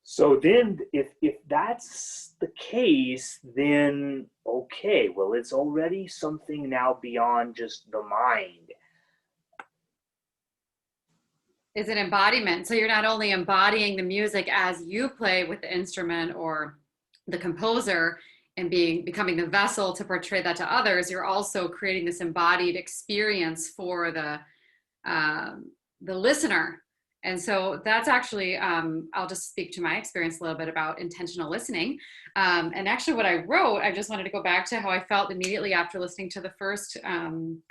So then if that's the case, then okay, well, it's already something now beyond just the mind. Is an embodiment. So you're not only embodying the music as you play with the instrument or the composer and becoming the vessel to portray that to others, you're also creating this embodied experience for the listener. And so that's actually, I'll just speak to my experience a little bit about intentional listening. And actually, what I wrote, I just wanted to go back to how I felt immediately after listening to the first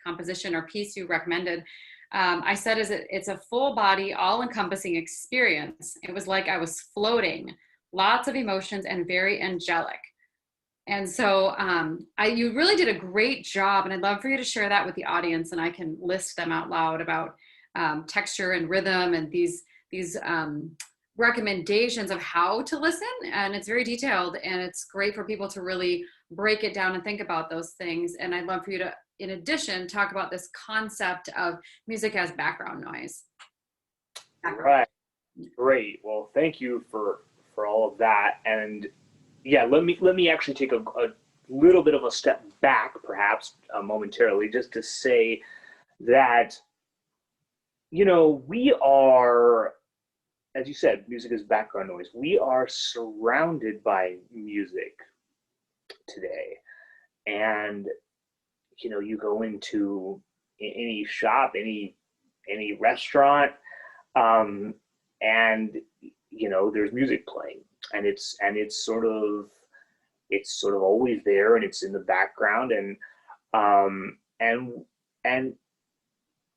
composition or piece you recommended. I said, it's a full body, all encompassing experience. It was like I was floating, lots of emotions and very angelic. And so you really did a great job. And I'd love for you to share that with the audience, and I can list them out loud about texture and rhythm and these recommendations of how to listen. And it's very detailed, and it's great for people to really break it down and think about those things. And I'd love for you to, in addition, talk about this concept of music as background noise. Right. Great. Well, thank you for all of that. And yeah, let me actually take a little bit of a step back, perhaps momentarily, just to say that we are, as you said, music is background noise. We are surrounded by music today, and you go into any shop, any restaurant, um, and there's music playing, and it's sort of always there, and it's in the background, um, and and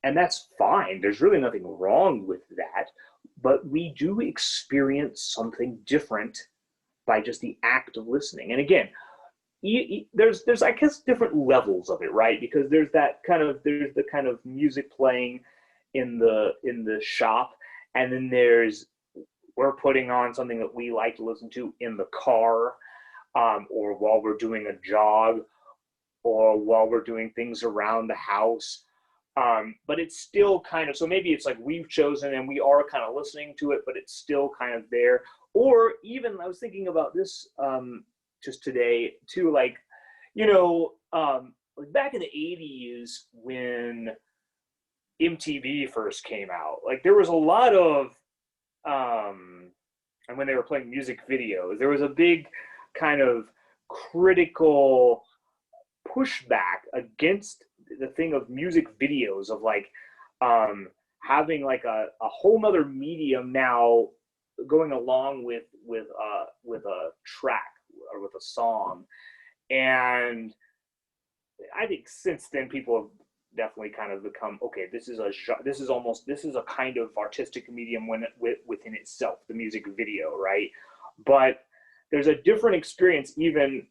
and that's fine. There's really nothing wrong with that, but we do experience something different by just the act of listening. And again, there's I guess different levels of it, right? Because there's the kind of music playing in the shop, and then we're putting on something that we like to listen to in the car, or while we're doing a jog, or while we're doing things around the house. But it's still kind of, so maybe it's like we've chosen and we are kind of listening to it, but it's still kind of there. Or even I was thinking about this just today too, like, like back in the 80s when MTV first came out, like there was a lot of, and when they were playing music videos, there was a big kind of critical pushback against the thing of music videos, of like having like a whole nother medium now going along with a track or with a song. And I think since then people have definitely kind of become, okay, this is a kind of artistic medium within itself, the music video, right? But there's a different experience even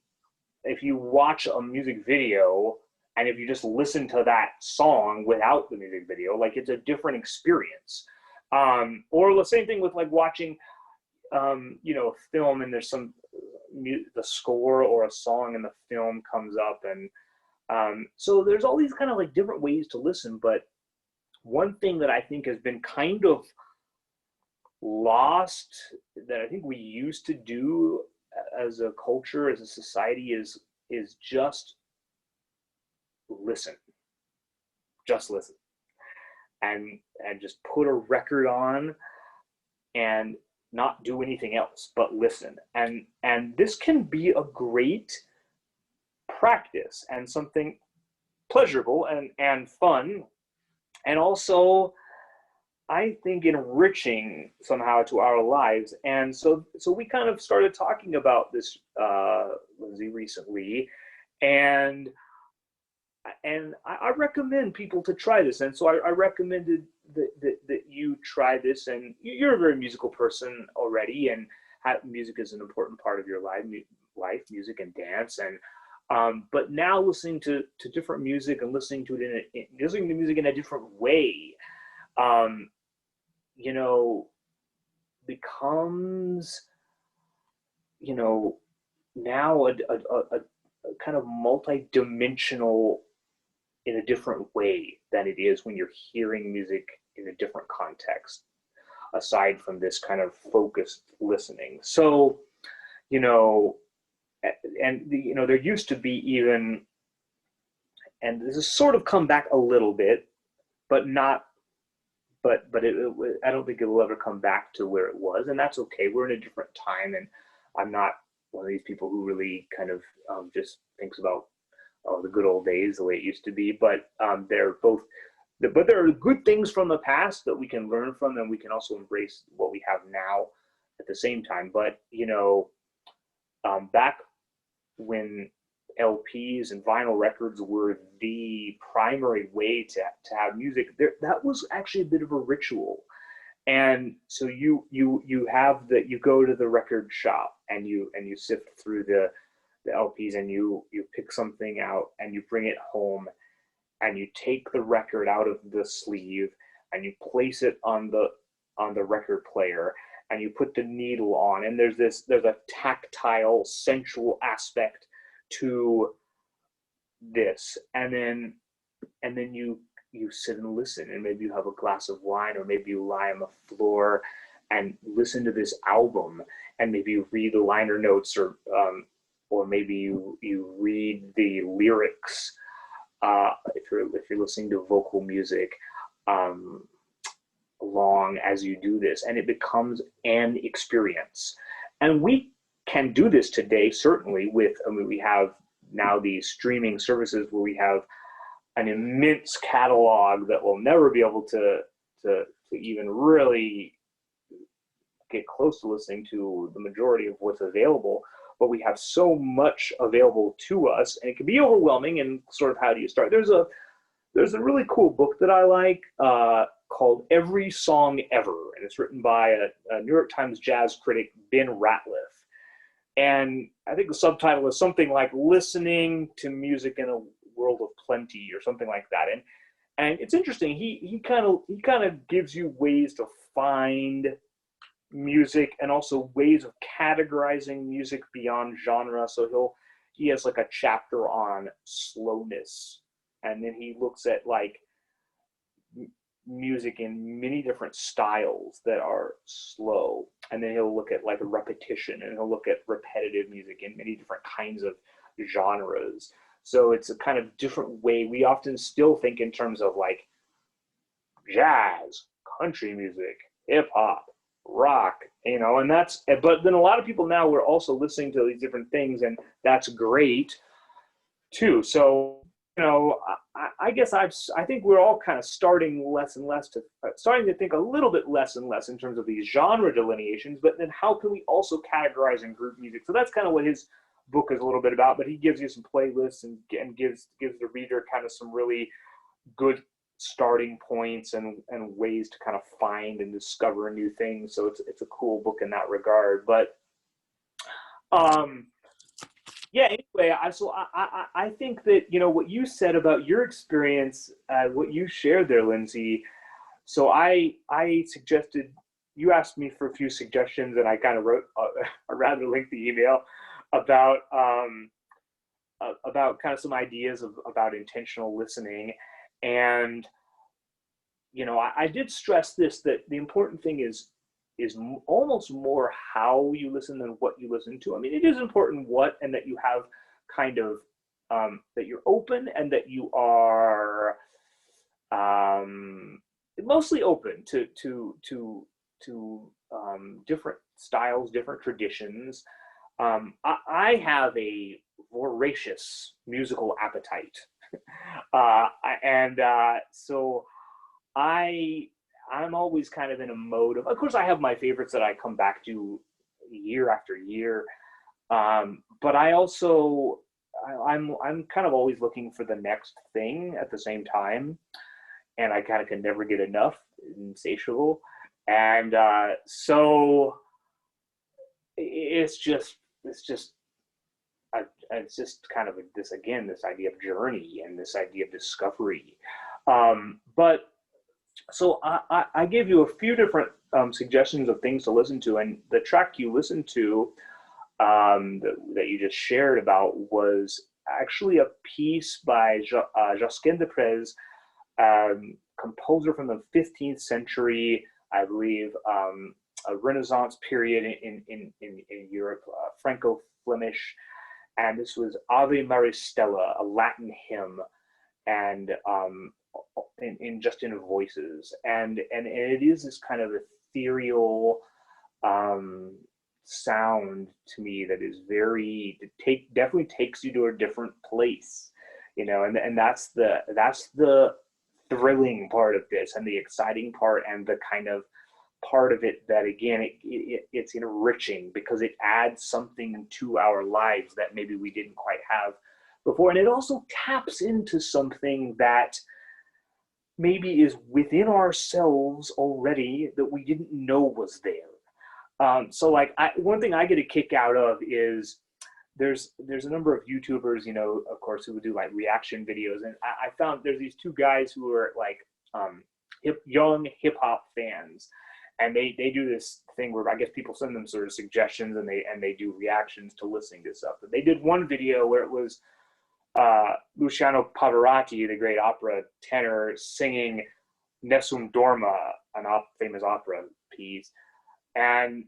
if you watch a music video and if you just listen to that song without the music video, like it's a different experience. Or the same thing with like watching film, and there's the score or a song in the film comes up, and so there's all these kind of like different ways to listen. But one thing that I think has been kind of lost, that I think we used to do as a culture, as a society, is just listen. Just listen. And just put a record on and not do anything else but listen. And this can be a great practice and something pleasurable and fun, and also I think enriching somehow to our lives. And so we kind of started talking about this, Lindsay, recently, and I recommend people to try this. And so I recommended that you try this, and you're a very musical person already, and music is an important part of your life, music and dance. And but now listening to different music and listening to music in a different way, becomes, now a kind of multi-dimensional in a different way than it is when you're hearing music in a different context, aside from this kind of focused listening. So, there used to be even, and this has sort of come back a little bit, but not, but I don't think it will ever come back to where it was, and that's okay. We're in a different time, and I'm not one of these people who really kind of just thinks about the good old days the way it used to be. But they're both, but there are good things from the past that we can learn from, and we can also embrace what we have now at the same time. But back when LPs and vinyl records were the primary way to have music, that was actually a bit of a ritual. And so you have that, you go to the record shop and you sift through the LPs, and you pick something out and you bring it home, and you take the record out of the sleeve and you place it on the record player, and you put the needle on, and there's a tactile, sensual aspect to this, and then you sit and listen, and maybe you have a glass of wine, or maybe you lie on the floor and listen to this album, and maybe you read the liner notes, or maybe you read the lyrics, if you're listening to vocal music, along as you do this, and it becomes an experience. And we can do this today, certainly, we have now these streaming services where we have an immense catalog that we'll never be able to even really get close to listening to the majority of what's available. But we have so much available to us, and it can be overwhelming. And sort of, how do you start? There's a really cool book that I like, called Every Song Ever, and it's written by a New York Times jazz critic, Ben Ratliff. And I think the subtitle is something like "Listening to Music in a World of Plenty" or something like that. And it's interesting. He kind of gives you ways to find music, and also ways of categorizing music beyond genre. So he has like a chapter on slowness, and then he looks at like music in many different styles that are slow, and then he'll look at like repetition, and he'll look at repetitive music in many different kinds of genres. So it's a kind of different way. We often still think in terms of like jazz, country music, hip hop, rock, and that's, but then a lot of people now we're also listening to these different things, and that's great too. So, I guess I think we're all kind of starting less and less to starting to think a little bit less and less in terms of these genre delineations, but then how can we also categorize and group music? So that's kind of what his book is a little bit about, but he gives you some playlists and gives the reader kind of some really good starting points and ways to kind of find and discover new things. So it's a cool book in that regard. But yeah, anyway, I think that, what you said about your experience, what you shared there, Lindsay. So I suggested, you asked me for a few suggestions, and I kind of wrote a rather lengthy email about kind of some ideas about intentional listening. And, I did stress this, that the important thing is almost more how you listen than what you listen to. I mean, it is important what, and that you have kind of, that you're open, and that you are mostly open to different styles, different traditions. I have a voracious musical appetite. And so I'm always kind of in a mode of course, I have my favorites that I come back to year after year. But I also, I'm kind of always looking for the next thing at the same time. And I kind of can never get enough, insatiable. And so it's just kind of this idea of journey and this idea of discovery. But so I gave you a few different suggestions of things to listen to, and the track you listened to that you just shared about was actually a piece by Josquin des Prez, composer from the 15th century, I believe, a Renaissance period in Europe, Franco-Flemish, and this was Ave Maristella, a Latin hymn, and in voices, and it is this kind of ethereal sound to me that is definitely takes you to a different place, and that's the thrilling part of this, and the exciting part, and the kind of part of it that, again, it's enriching because it adds something to our lives that maybe we didn't quite have before, and it also taps into something that maybe is within ourselves already that we didn't know was there. So like one thing I get a kick out of is there's a number of YouTubers, of course, who would do like reaction videos. And I found there's these two guys who are like young hip hop fans. And they do this thing where I guess people send them sort of suggestions, and they do reactions to listening to stuff. But they did one video where it was Luciano Pavarotti, the great opera tenor, singing Nessun Dorma, an famous opera piece, and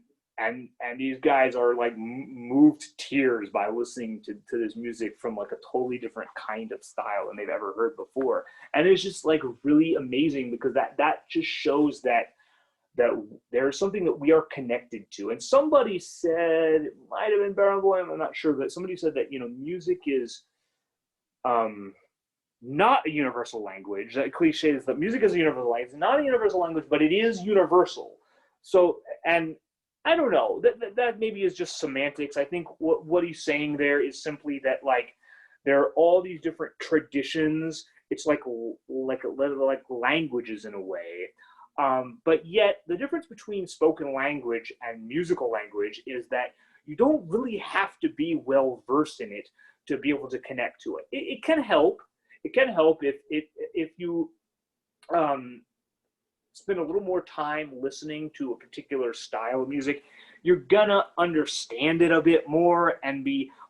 these guys are like moved to tears by listening to this music from like a totally different kind of style than they've ever heard before, and it's just like really amazing because that just shows that there's something that we are connected to. And somebody said, it might have been Baron Boyd, I'm not sure, but somebody said that music is not a universal language. That cliche is that music is a universal language. It's not a universal language, but it is universal. So, and I don't know, that maybe is just semantics. I think what he's saying there is simply that like there are all these different traditions. It's like languages in a way. But yet the difference between spoken language and musical language is that you don't really have to be well versed in it to be able to connect to it. It can help. It can help if you spend a little more time listening to a particular style of music. You're gonna understand it a bit more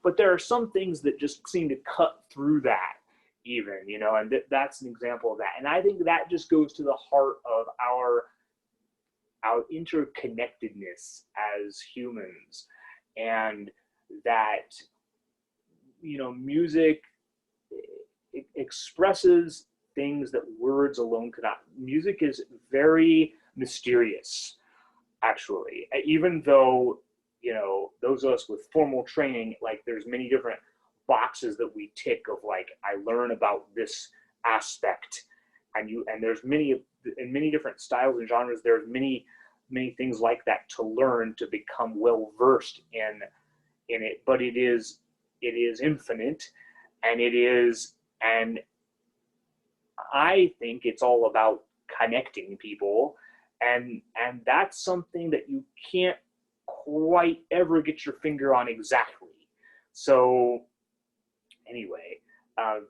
but there are some things that just seem to cut through that even, you know, and that's an example of that. And I think that just goes to the heart of our interconnectedness as humans, and that, you know, music expresses things that words alone cannot. Music is very mysterious, actually, even though, you know, those of us with formal training, like there's many different boxes that we tick of, like, I learn about this aspect, and there's many, in many different styles and genres, there's many things like that to learn to become well versed in it. But it is infinite, and and I think it's all about connecting people, and that's something that you can't quite ever get your finger on exactly. So anyway, uh,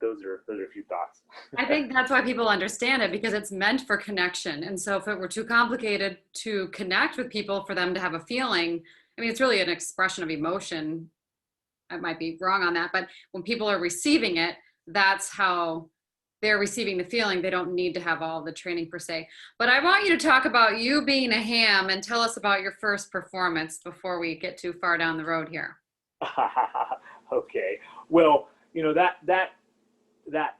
those are a few thoughts. I think that's why people understand it, because it's meant for connection. And so if it were too complicated to connect with people for them to have a feeling, I mean, it's really an expression of emotion. I might be wrong on that, but when people are receiving it, that's how they're receiving the feeling. They don't need to have all the training per se. But I want you to talk about you being a ham and tell us about your first performance before we get too far down the road here. Okay. Well, you know, that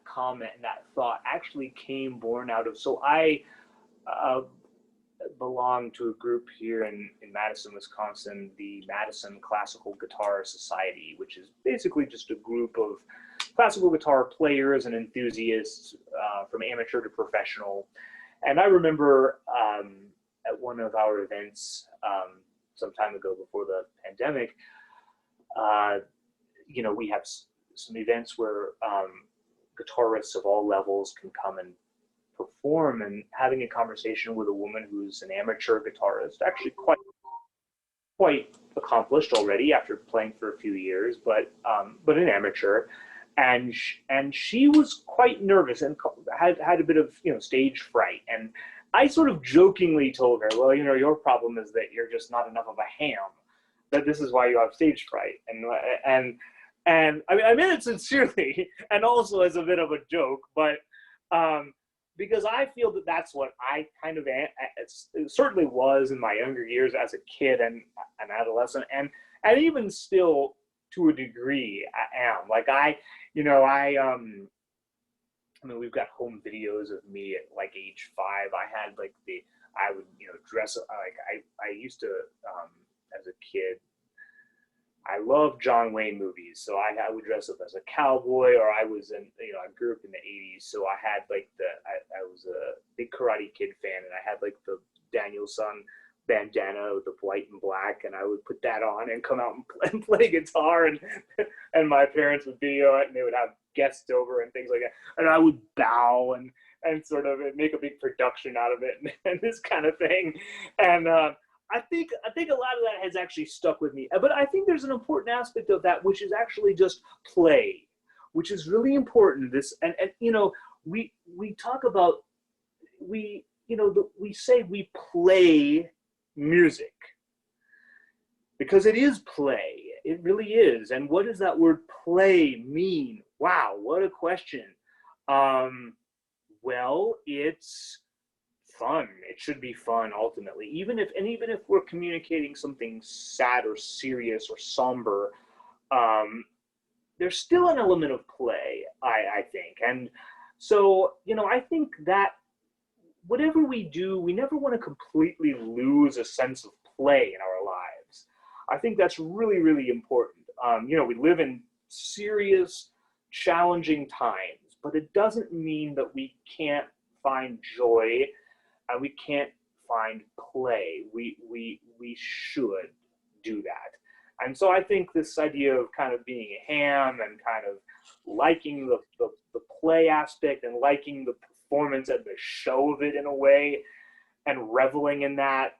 comment and that thought actually came born out of, so I uh, belong to a group here in Madison, Wisconsin, the Madison Classical Guitar Society, which is basically just a group of classical guitar players and enthusiasts, from amateur to professional. And I remember, at one of our events, some time ago before the pandemic, uh, you know, we have some events where, guitarists of all levels can come and perform, and having a conversation with a woman who's an amateur guitarist, actually quite accomplished already after playing for a few years, but an amateur, and she was quite nervous and had a bit of, you know, stage fright. And I sort of jokingly told her, well, you know, your problem is that you're just not enough of a ham, that this is why you have stage fright. And I mean, I meant it sincerely, and also as a bit of a joke, but because I feel that that's what I kind of it certainly was in my younger years as a kid and an adolescent, and even still to a degree I am. Like you know, I mean, we've got home videos of me at like age 5. I would, you know, dress like I used to, as a kid. I love John Wayne movies, so I would dress up as a cowboy, or I was in, you know, I grew up in the 80s, so I had like I was a big Karate Kid fan, and I had like the Daniel-san bandana with the white and black, and I would put that on and come out and play guitar, and my parents would video it, and they would have guests over and things like that, and I would bow and sort of make a big production out of it, and this kind of thing, and I think a lot of that has actually stuck with me. But I think there's an important aspect of that, which is actually just play, which is really important. This and you know, we talk about, we, you know, we say we play music because it is play. It really is. And what does that word play mean? Wow, what a question. Well, it's fun. It should be fun ultimately. Even if we're communicating something sad or serious or somber, there's still an element of play, I think. And so, you know, I think that whatever we do, we never want to completely lose a sense of play in our lives. I think that's really, really important. You know, we live in serious, challenging times, but it doesn't mean that we can't find joy and we can't find play. We should do that. And so I think this idea of kind of being a ham and kind of liking the play aspect and liking the performance and the show of it in a way and reveling in that,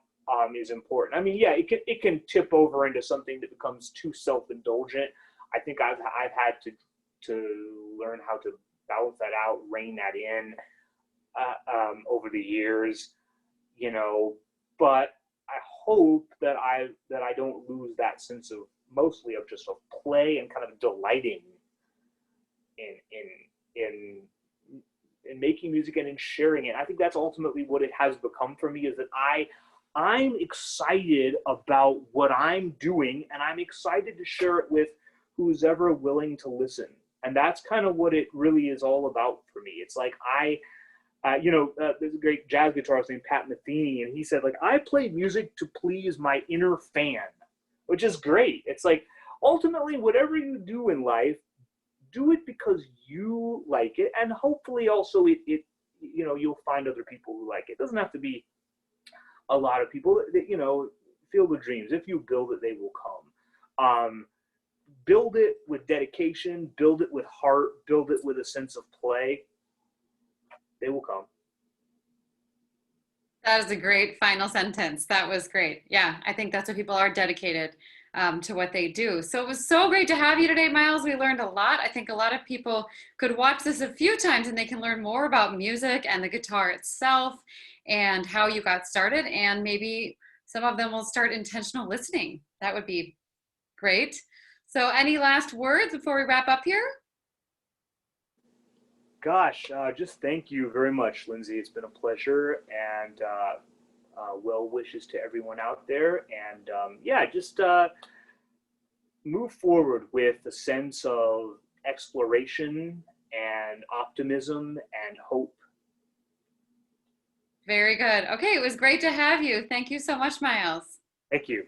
is important. I mean, yeah, it can tip over into something that becomes too self-indulgent. I think I've had to learn how to balance that out, rein that in, over the years, you know. But I hope that I don't lose that sense of, mostly of just of play and kind of delighting in in making music and in sharing it. I think that's ultimately what it has become for me, is that I'm excited about what I'm doing, and I'm excited to share it with who's ever willing to listen. And that's kind of what it really is all about for me. It's like there's a great jazz guitarist named Pat Metheny, and he said, like, I play music to please my inner fan, which is great. It's like, ultimately, whatever you do in life, do it because you like it, and hopefully also you'll find other people who like it. It doesn't have to be a lot of people. Field of dreams, if you build it, they will come. Build it with dedication, build it with heart, build it with a sense of play. They will come. That is a great final sentence. That was great. Yeah, I think that's what people are dedicated to what they do. So it was so great to have you today, Miles. We learned a lot. I think a lot of people could watch this a few times and they can learn more about music and the guitar itself and how you got started. And maybe some of them will start intentional listening. That would be great. So any last words before we wrap up here? Gosh, just thank you very much, Lindsay. It's been a pleasure, and well wishes to everyone out there. And just move forward with a sense of exploration and optimism and hope. Very good. Okay, it was great to have you. Thank you so much, Miles. Thank you.